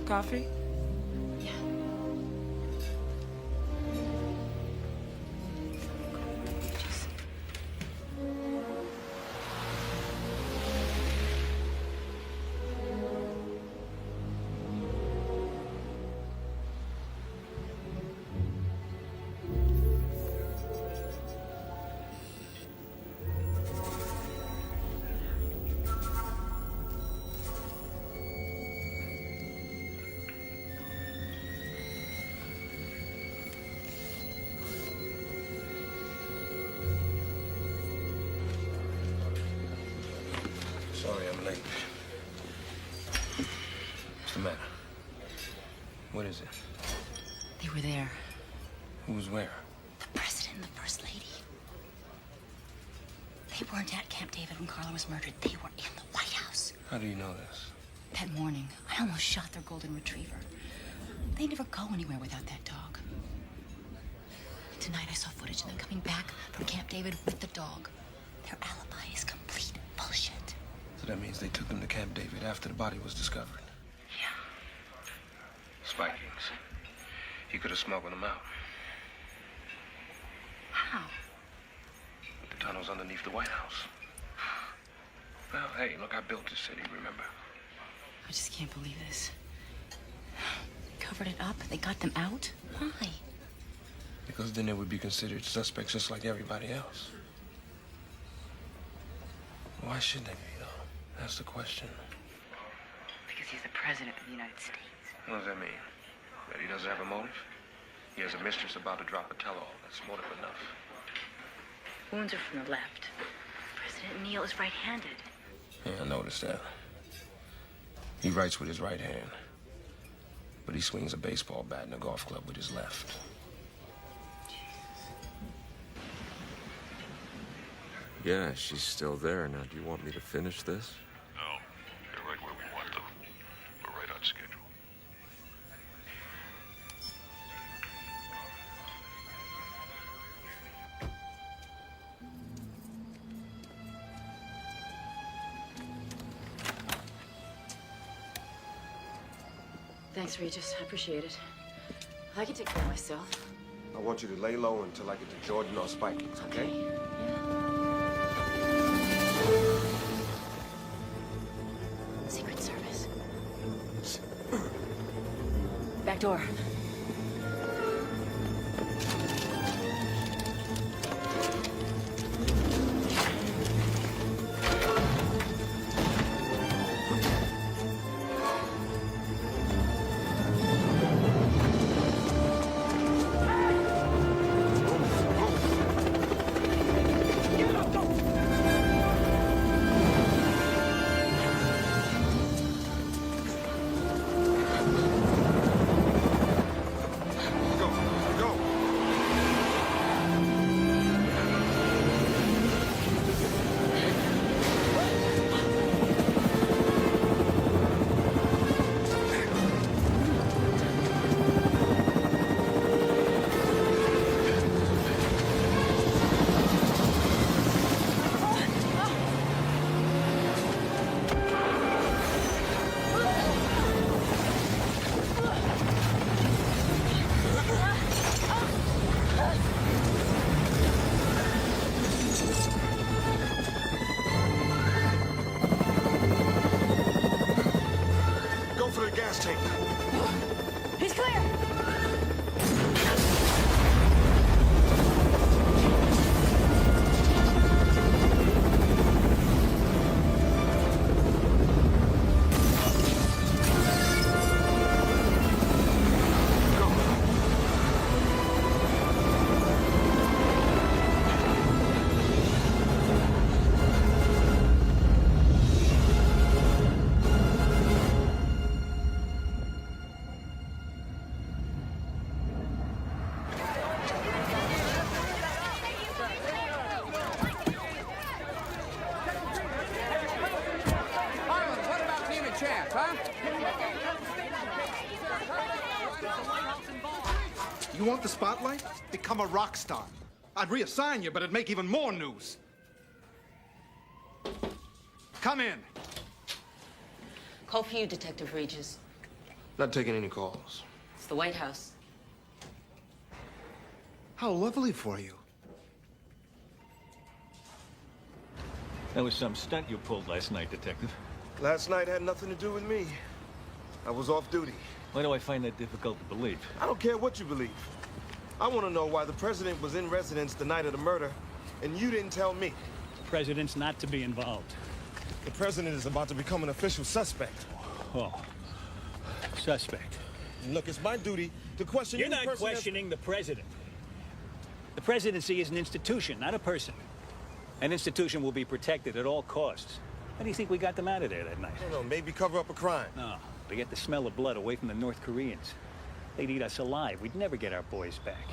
Coffee? Sorry I'm late. What's the matter? What is it? They were there. Who's where? The president and the first lady. They weren't at Camp David when Carla was murdered. They were in the White House. How do you know this? That morning, I almost shot their golden retriever. They never go anywhere without that dog. Tonight I saw footage of them coming back from Camp David with the dog. Their alibi is complete bullshit. So that means they took them to Camp David after the body was discovered. Yeah. Vikings. He could have smuggled them out. How? The tunnels underneath the White House. Well, hey, look, I built this city, remember? I just can't believe this. Covered it up? They got them out? Why? Because then they would be considered suspects just like everybody else. Why should they be, though? That's the question. Because he's the president of the United States. What does that mean? That he doesn't have a motive? He has a mistress about to drop a tell-all. That's motive enough. Wounds are from the left. President Neal is right-handed. Yeah, I noticed that. He writes with his right hand. But he swings a baseball bat in a golf club with his left. Yeah, she's still there. Now, do you want me to finish this? no, they're right where we want them. We're right on schedule. Thanks, Regis. I appreciate it. I can take care of myself. I want you to lay low until I get to Jordan or Spikings, okay? Secret Service. Back back door. He's clear! You want the spotlight? Become a rock star. I'd reassign you, but it'd make even more news. Come in. Call for you, Detective Regis. Not taking any calls. It's the White House. How lovely for you. That was some stunt you pulled last night, Detective. Last night had nothing to do with me. I was off duty. Why do I find that difficult to believe? I don't care what you believe. I want to know why the president was in residence the night of the murder, and you didn't tell me. The president's not to be involved. The president is about to become an official suspect. Oh. Suspect. Look, it's my duty to question You're any not person questioning the president. The presidency is an institution, not a person. An institution will be protected at all costs. How do you think we got them out of there that night? I don't know, maybe cover up a crime. No, to get the smell of blood away from the North Koreans. They'd eat us alive. We'd never get our boys back.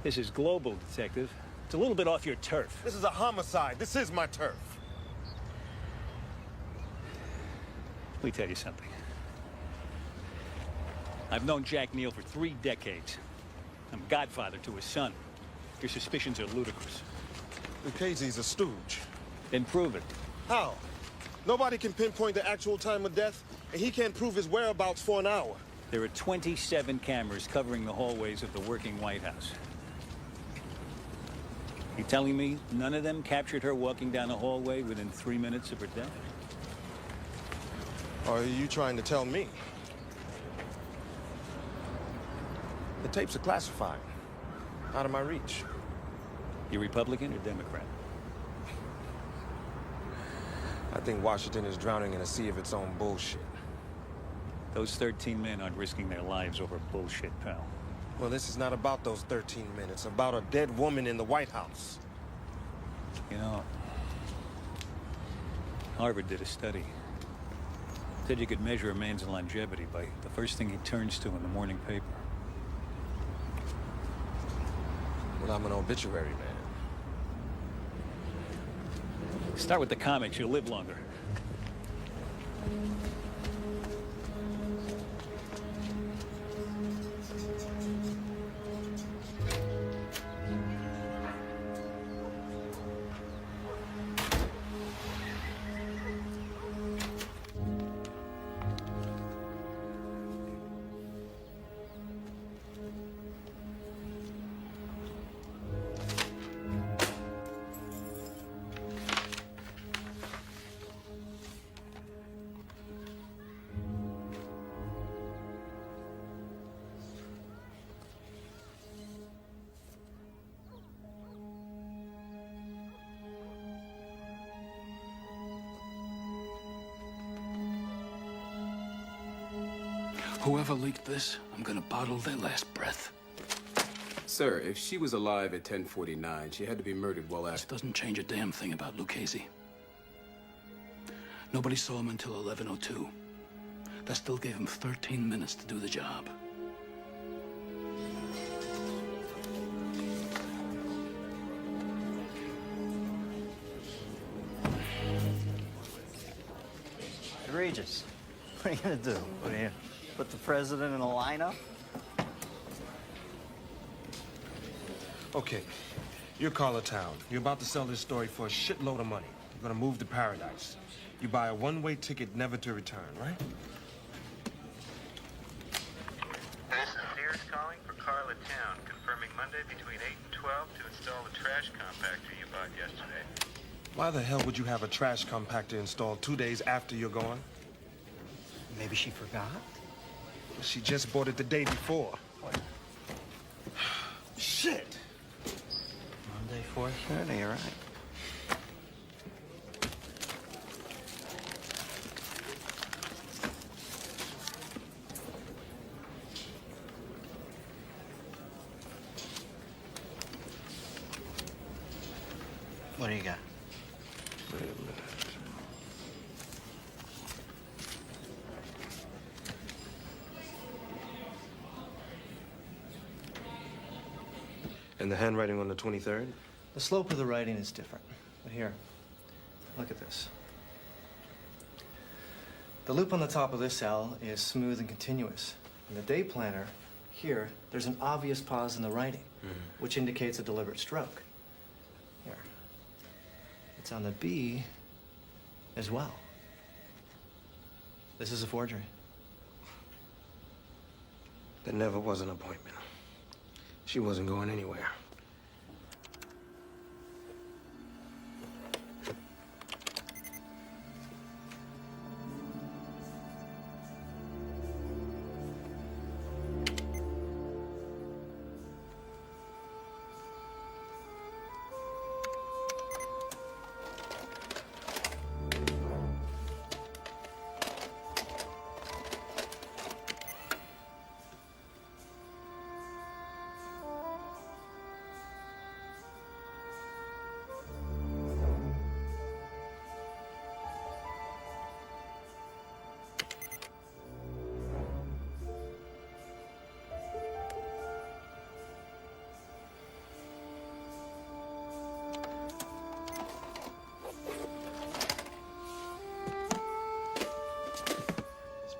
This is global, Detective. It's a little bit off your turf. This is a homicide. This is my turf. Let me tell you something. I've known Jack Neal for 3 decades. I'm godfather to his son. Your suspicions are ludicrous. Lucchese's a stooge. Then prove it. How? Nobody can pinpoint the actual time of death, and he can't prove his whereabouts for an hour. There are 27 cameras covering the hallways of the working White House. You telling me none of them captured her walking down the hallway within 3 minutes of her death? Or are you trying to tell me? The tapes are classified. Out of my reach. You Republican or Democrat? I think Washington is drowning in a sea of its own bullshit. Those 13 men aren't risking their lives over bullshit, pal. Well, this is not about those 13 men. It's about a dead woman in the White House. You know, Harvard did a study. Said you could measure a man's longevity by the first thing he turns to in the morning paper. Well, I'm an obituary man. Start with the comics, you'll live longer. Whoever leaked this, I'm gonna bottle their last breath. Sir, if she was alive at 10:49, she had to be murdered well This after. doesn't change a damn thing about Lucchese. Nobody saw him until 11:02. That still gave him 13 minutes to do the job. Regis, what are you gonna do? What are you, put the president in a lineup? Okay, you're Carla Town. You're about to sell this story for a shitload of money. You're gonna move to paradise. You buy a one-way ticket never to return, right? This is Sears calling for Carla Town, confirming Monday between 8 and 12 to install the trash compactor you bought yesterday. Why the hell would you have a trash compactor installed 2 days after you're gone? Maybe she forgot? She just bought it the day before. What? Shit! Monday, 4:30, all right. What do you got? Wait a minute. And the handwriting on the 23rd? The slope of the writing is different. But here, look at this. The loop on the top of this L is smooth and continuous. In the day planner, here, there's an obvious pause in the writing, which indicates a deliberate stroke. Here. It's on the B as well. This is a forgery. There never was an appointment. She wasn't going anywhere.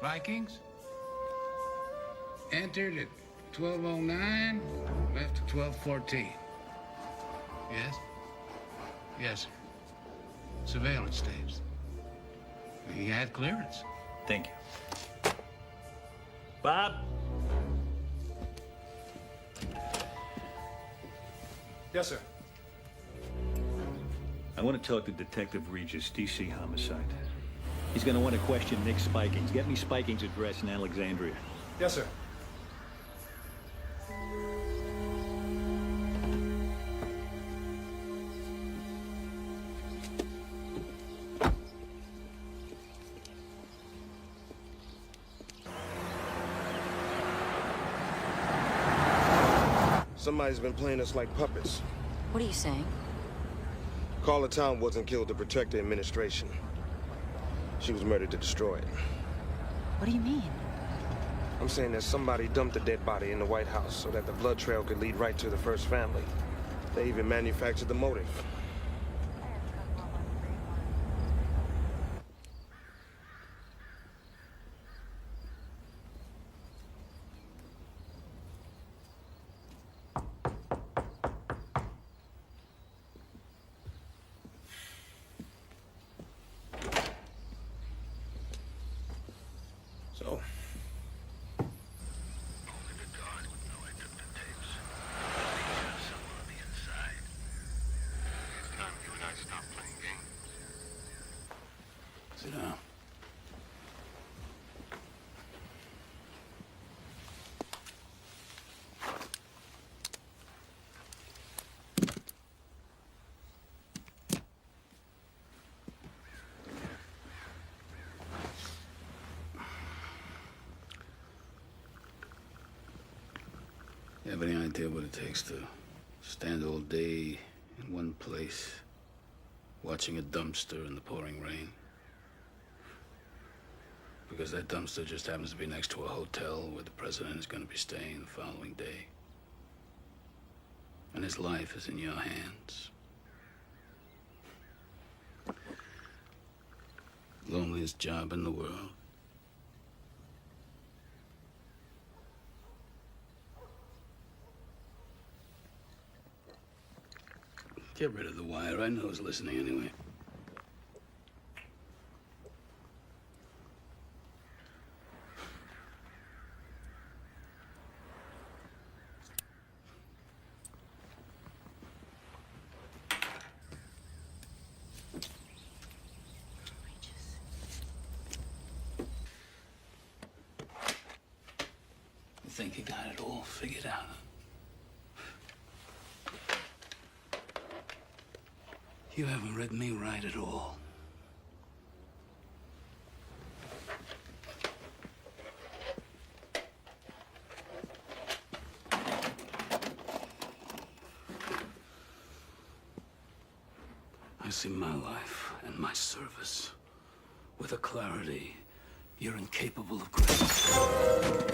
Vikings entered at 12:09, left at 12:14. Yes? Yes, sir. Surveillance tapes. He had clearance. Thank you. Bob? Yes, sir. I want to talk to Detective Regis, DC Homicide. He's going to want to question Nick Spikings. Get me Spikings' address in Alexandria. Yes, sir. Somebody's been playing us like puppets. What are you saying? Carla Town wasn't killed to protect the administration. She was murdered to destroy it. What do you mean? I'm saying that somebody dumped a dead body in the White House so that the blood trail could lead right to the first family. They even manufactured the motive. So, Sit down. You have any idea what it takes to stand all day in one place, watching a dumpster in the pouring rain? Because that dumpster just happens to be next to a hotel where the president is going to be staying the following day. And his life is in your hands. Loneliest job in the world. Get rid of the wire. I know who's listening anyway. You think you got it all figured out? You haven't read me right at all. I see my life and my service with a clarity you're incapable of grasping.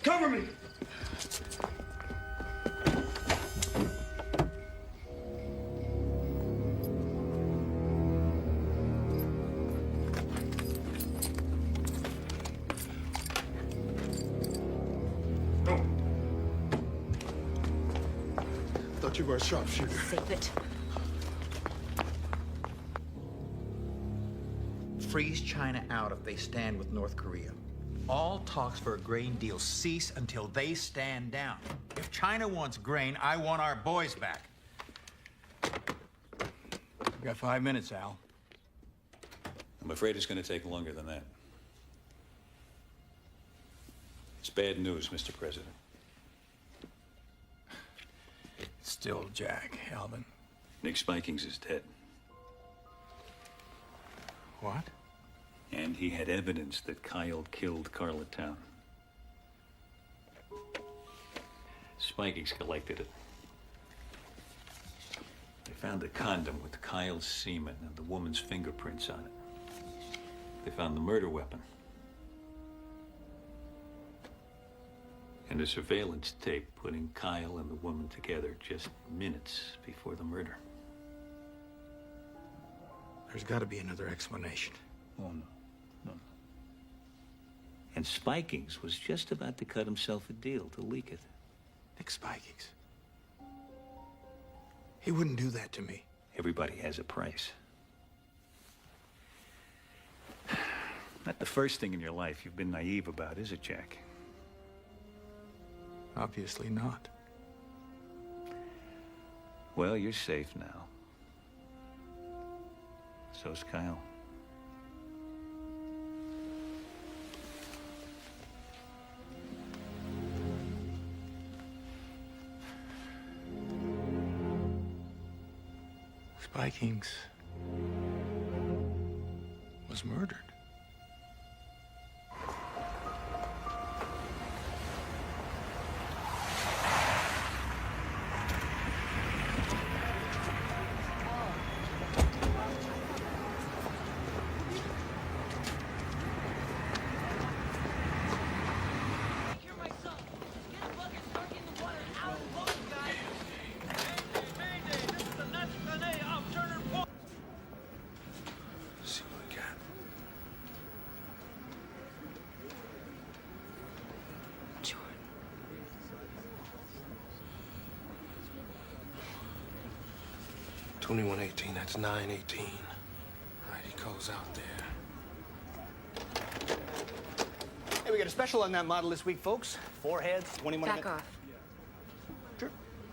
Cover me! Thought you were a sharpshooter. Save it. Freeze China out if they stand with North Korea. All talks for a grain deal cease until they stand down. If China wants grain, I want our boys back. You got 5 minutes, Al. I'm afraid it's going to take longer than that. It's bad news, Mr. President. Still Jack, Alvin. Nick Spikings is dead. What? And he had evidence that Kyle killed Carla Town. Spikings collected it. They found a condom with Kyle's semen and the woman's fingerprints on it. They found the murder weapon. And a surveillance tape putting Kyle and the woman together just minutes before the murder. There's got to be another explanation. Oh, no. And Spikings was just about to cut himself a deal to leak it. Nick Spikings. He wouldn't do that to me. Everybody has a price. Not the first thing in your life you've been naive about, is it, Jack? Obviously not. Well, you're safe now. So's Kyle. Spikings was murdered. See what we got. Jordan. $21.18, that's $9.18. All right, he goes out there. Hey, we got a special on that model this week, folks. 4 heads, 21 Back off. Sure.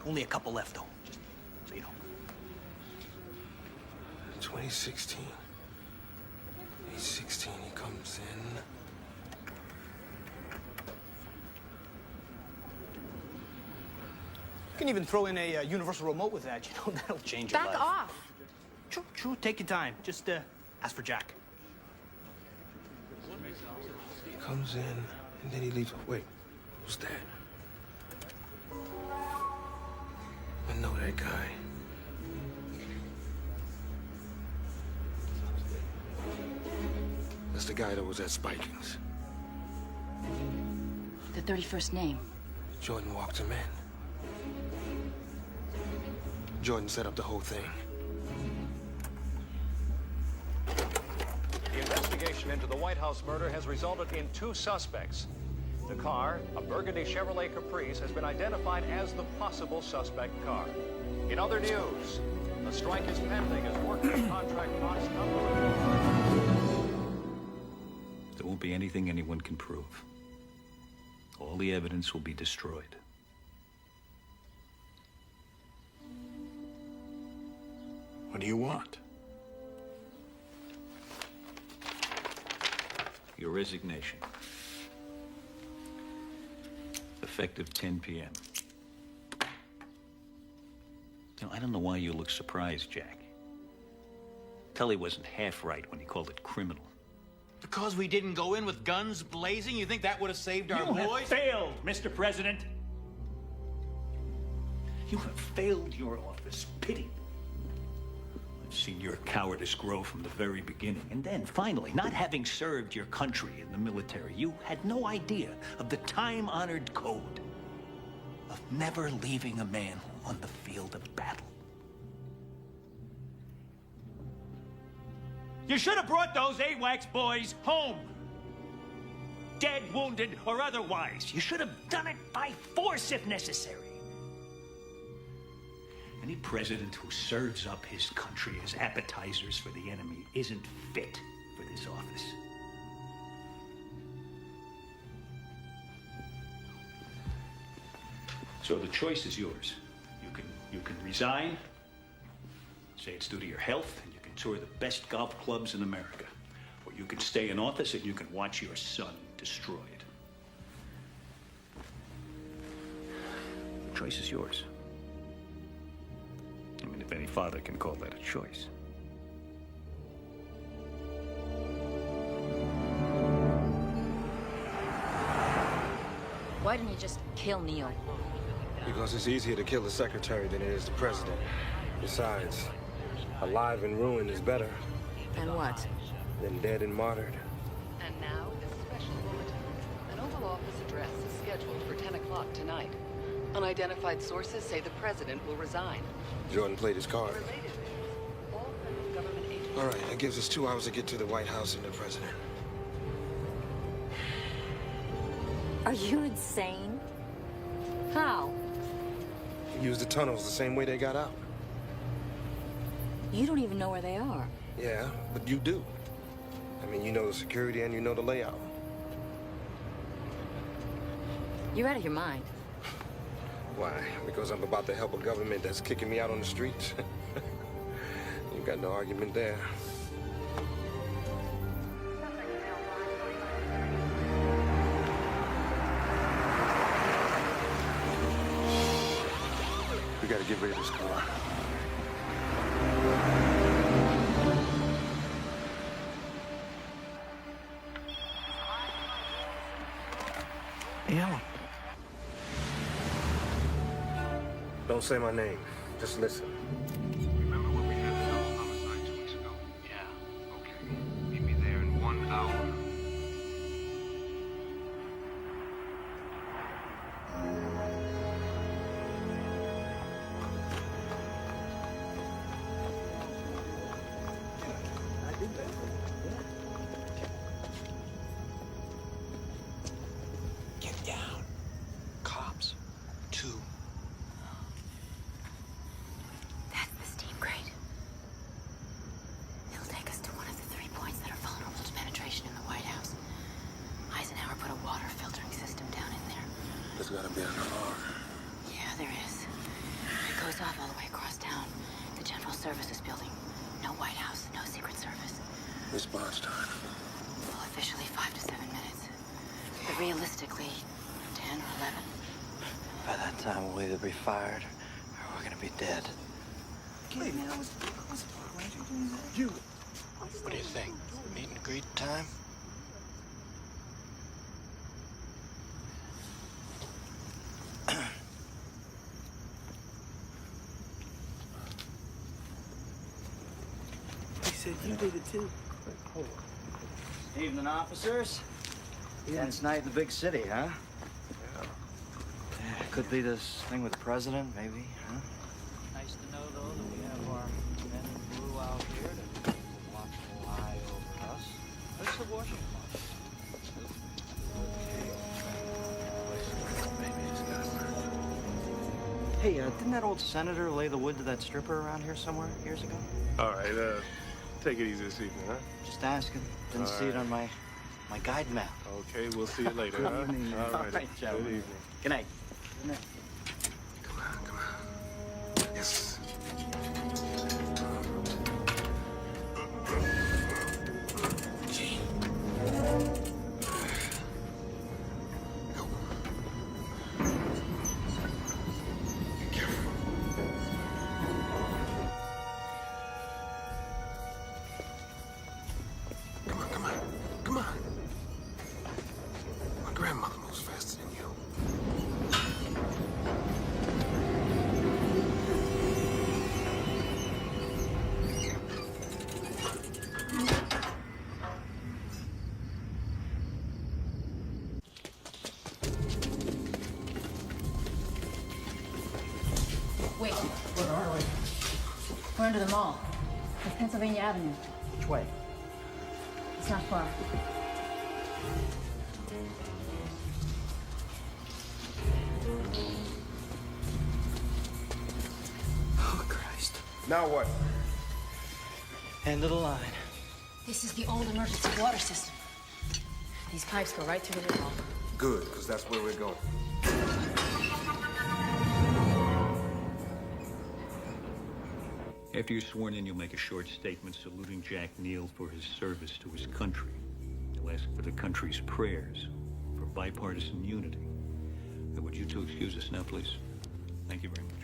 Only a couple left, though. Just so you know. 2016. He's 16, he comes in. You can even throw in a universal remote with that, you know, that'll change your life. Back off. True, take your time. Just ask for Jack. He comes in, and then he leaves. Wait, who's that? I know that guy. That's the guy that was at Spikings. The 31st name. Jordan walked him in. Jordan set up the whole thing. The investigation into the White House murder has resulted in 2 suspects. The car, a burgundy Chevrolet Caprice, has been identified as the possible suspect car. In other news, a strike is pending as workers contract Fox number. There won't be anything anyone can prove. All the evidence will be destroyed. What do you want? Your resignation. Effective 10 p.m. You know, I don't know why you look surprised, Jack. Tully wasn't half right when he called it criminal. Because we didn't go in with guns blazing? You think that would have saved our You boys? have failed, Mr. President. You have failed your office. Pity. I've seen your cowardice grow from the very beginning. And then, finally, not having served your country in the military, you had no idea of the time-honored code of never leaving a man on the field of battle. You should have brought those AWACS boys home. Dead, wounded, or otherwise. You should have done it by force if necessary. Any president who serves up his country as appetizers for the enemy isn't fit for this office. So the choice is yours. You can resign, say it's due to your health, and you can tour the best golf clubs in America. Or you can stay in office and you can watch your son destroyed. The choice is yours. I mean, if any father can call that a choice. Why didn't you just kill Neil? Because it's easier to kill the secretary than it is the president. Besides, alive and ruined is better And what? than dead and martyred. And now, this special bulletin. An Oval Office address is scheduled for 10 o'clock tonight. Unidentified sources say the president will resign. Jordan played his card. Related news. All federal government agencies... All right, that gives us 2 hours to get to the White House and the president. Are you insane? How? Use the tunnels the same way they got out. You don't even know where they are. Yeah, but you do. I mean, you know the security and you know the layout. You're out of your mind. Why? Because I'm about to help a government that's kicking me out on the streets? You got no argument there. We gotta get rid of this car. Yeah. Don't say my name. Just listen. Remember when we had the double homicide 2 weeks ago? Yeah. Okay. Meet me there in 1 hour. Get down. Cops. 2. That's the steam crate. It'll take us to one of the 3 points that are vulnerable to penetration in the White House. Eisenhower put a water filtering system down in there. There's gotta be an alarm. Yeah, there is. It goes off all the way across town. The General Services building. No White House, no Secret Service. Response time. Well, officially 5 to 7 minutes. But realistically, 10 or 11. By that time, we'll either be fired or we're gonna be dead. Hey, man, why aren't you doing that? You. What do you think? Meet and greet time? He said you did it too. Evening, officers. Tense night in the big city, huh? Yeah, could be this thing with the president, maybe, huh? Nice to know, though, that we have our men in blue out here to watch the eye over us. Where's the Washington March? Hey, didn't that old senator lay the wood to that stripper around here somewhere years ago? All right, take it easy this evening, huh? Just asking. Didn't All see it right. on my guide map. Okay, we'll see you later, Good huh? evening. All right, All right, gentlemen. good evening. Good night. Good night. Yes. Come on. My grandmother moves faster than you. Wait, Where are we? we're under the mall. It's Pennsylvania Avenue. Which way? It's not far. Oh, Christ. Now what? End of the line. This is the old emergency water system. These pipes go right through the wall. Good, because that's where we're going. After you're sworn in, you'll make a short statement saluting Jack Neal for his service to his country. You'll ask for the country's prayers for bipartisan unity. Would you two excuse us now, please? Thank you very much.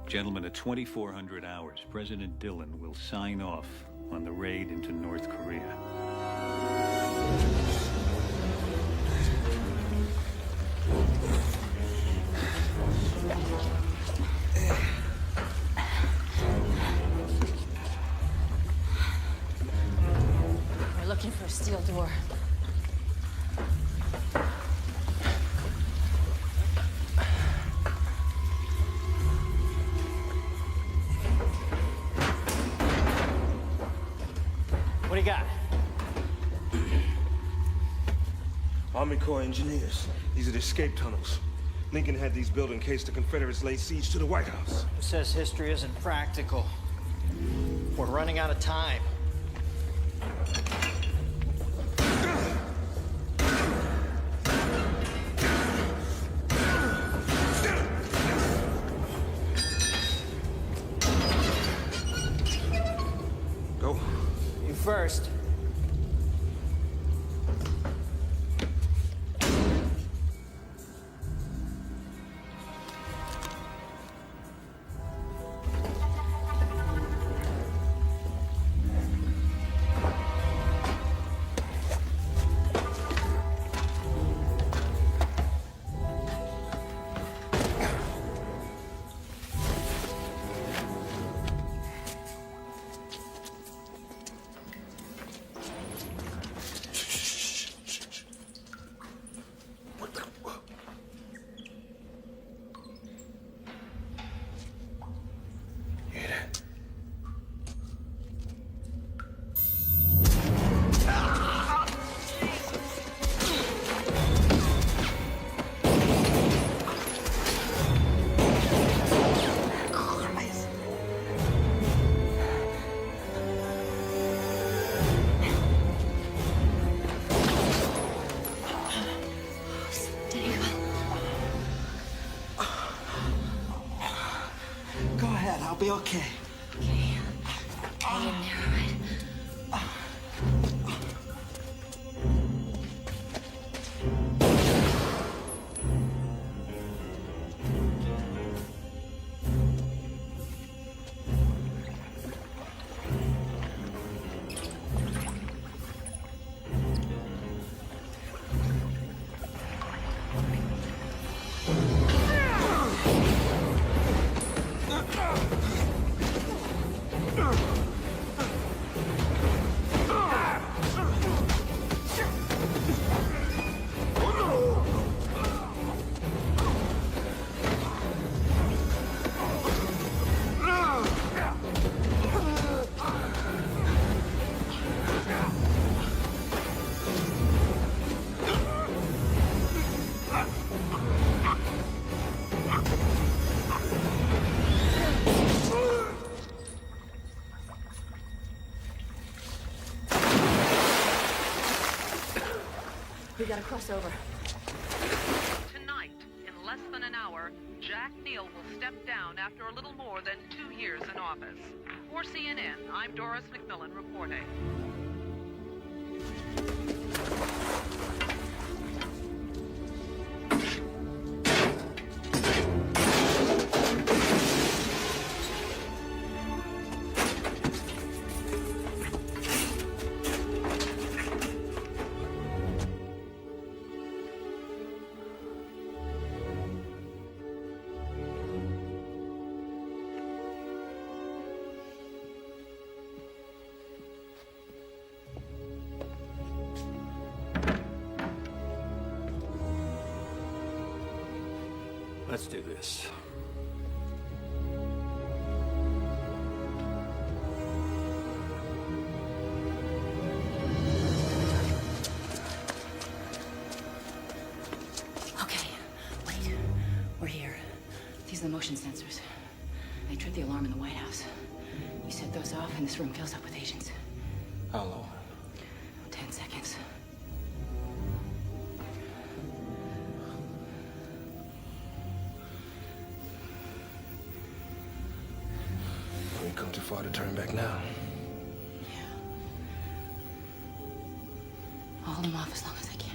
Gentlemen, at 2400 hours, President Dillon will sign off on the raid into North Korea. We're looking for a steel door. What do you got? Army Corps engineers. These are the escape tunnels. Lincoln had these built in case the Confederates laid siege to the White House. Who says history isn't practical? We're running out of time. Go. You first. Go ahead, I'll be okay. Hang in there, all right? We gotta cross over. Tonight, in less than an hour, Jack Neal will step down after a little more than 2 years in office. For CNN, I'm Doris McMillan reporting. Let's do this. Okay, wait. We're here. These are the motion sensors. They tripped the alarm in the White House. You set those off and this room fills up with agents. How long? 10 seconds. We've come too far to turn back now. I'll hold them off as long as I can.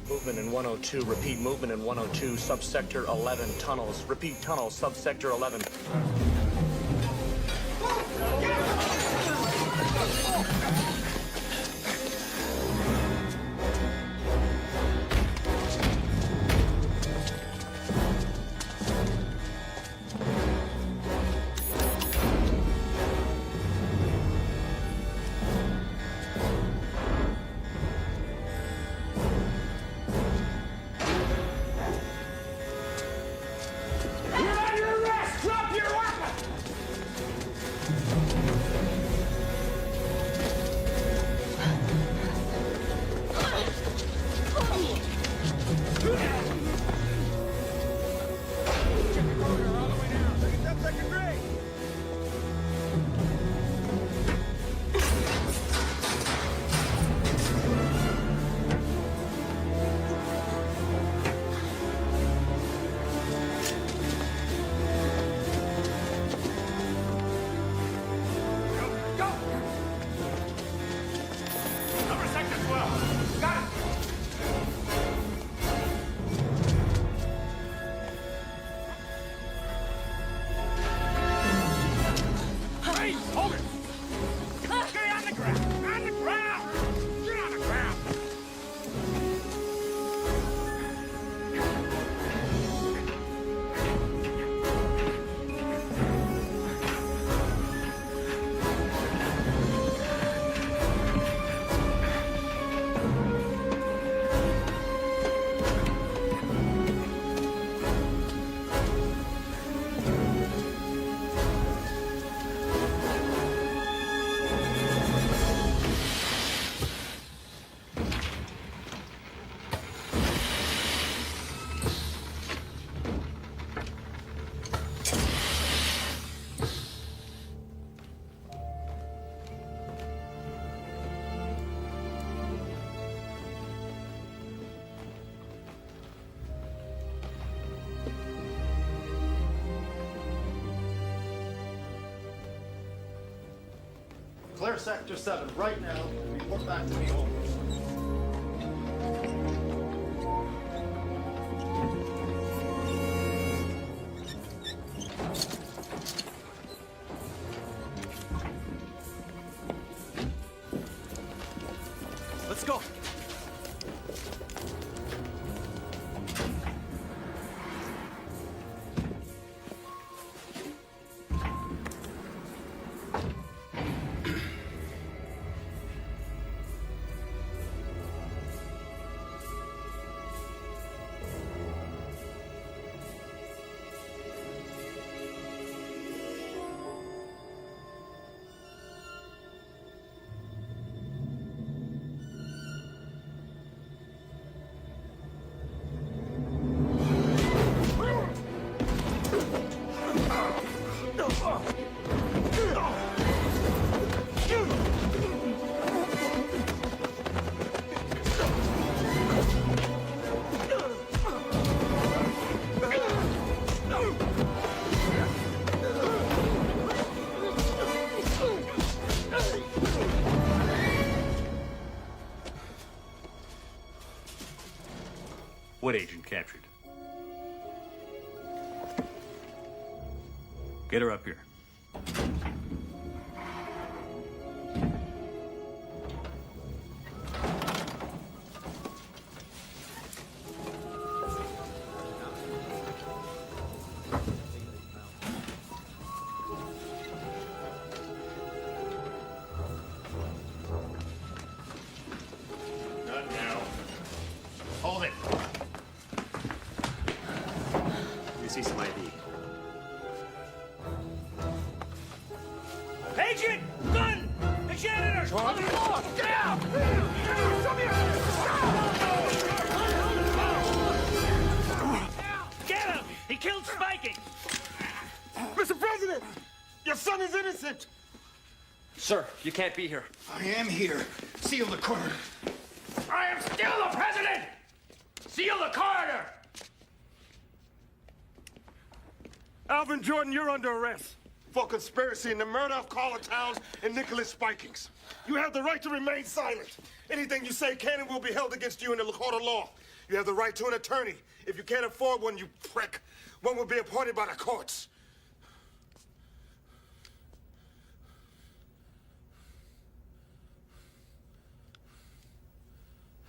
Movement in 102. Repeat, movement in 102, subsector 11, tunnels. Repeat, tunnels, subsector 11. Clear Sector 7 right now. Report back to me always. Let's go. What agent captured? Get her up here. Not now. Hold it. Let me see some ID. Agent! Gun! The janitor! On the floor! Get out! Come here! Get him! He killed Spiking! Mr. President, your son is innocent. Sir, you can't be here. I am here. Seal the corridor. I am still the president! Seal the corridor! Alvin Jordan, you're under arrest for conspiracy in the murder of Carla Towns and Nicholas Spikings. You have the right to remain silent. Anything you say can and will be held against you in the court of law. You have the right to an attorney. If you can't afford one, you prick, one will be appointed by the courts.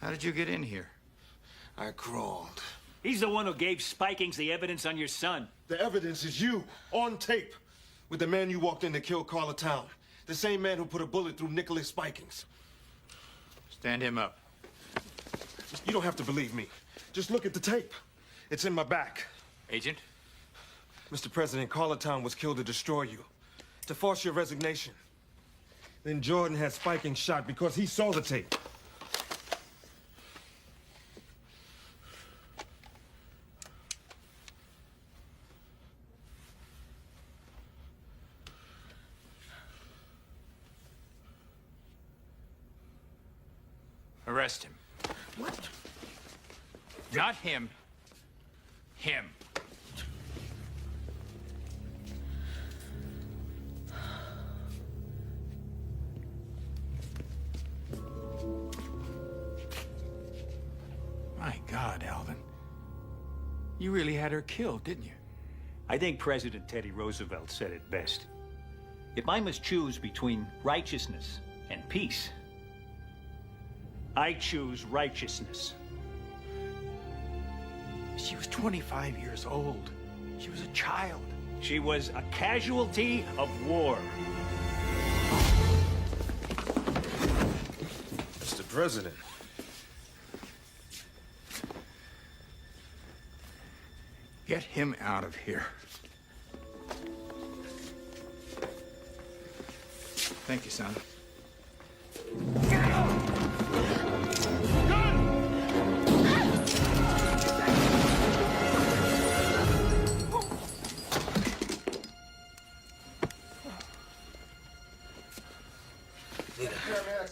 How did you get in here? I crawled. He's the one who gave Spikings the evidence on your son. The evidence is you, on tape, with the man you walked in to kill Carla Town. The same man who put a bullet through Nicholas Spikings. Stand him up. You don't have to believe me. Just look at the tape. It's in my back. Agent? Mr. President, Carla Town was killed to destroy you, to force your resignation. Then Jordan had Spikings shot because he saw the tape. Arrest him. What? Not him. Him. My God, Alvin. You really had her killed, didn't you? I think President Teddy Roosevelt said it best. If I must choose between righteousness and peace, I choose righteousness. She was 25 years old. She was a child. She was a casualty of war. Mr. President. Get him out of here. Thank you, son.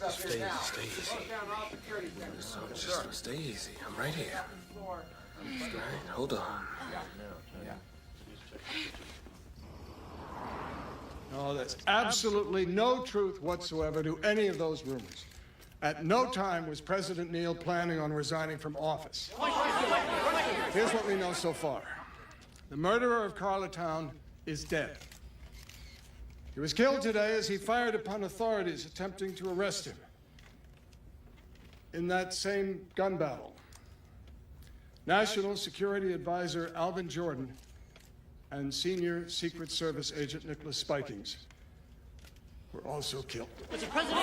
Stay easy. Just stay easy. I'm right here. All right, hold on. Oh, that There's absolutely no truth whatsoever to any of those rumors. At no time was President Neal planning on resigning from office. Here's what we know so far. The murderer of Carlatown is dead. He was killed today as he fired upon authorities attempting to arrest him. In that same gun battle, National Security Advisor Alvin Jordan and Senior Secret Service Agent Nicholas Spikings were also killed. Mr. President!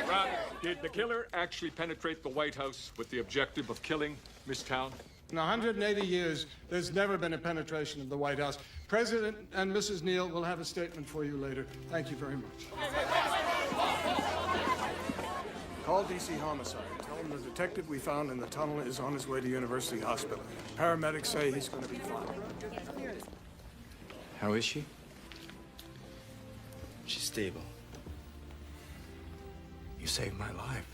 Rob, did the killer actually penetrate the White House with the objective of killing Miss Town? In 180 years, there's never been a penetration of the White House. President and Mrs. Neal will have a statement for you later. Thank you very much. Call DC Homicide. Tell them the detective we found in the tunnel is on his way to University Hospital. Paramedics say he's going to be fine. How is she? She's stable. You saved my life.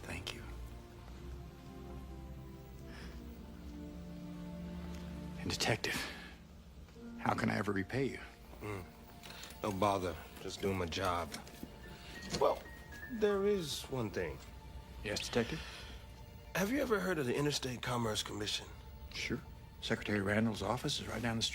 Thank you. And Detective, how can I ever repay you? No bother. Just doing my job. Well, there is one thing. Yes, Detective? Have you ever heard of the Interstate Commerce Commission? Sure. Secretary Randall's office is right down the street.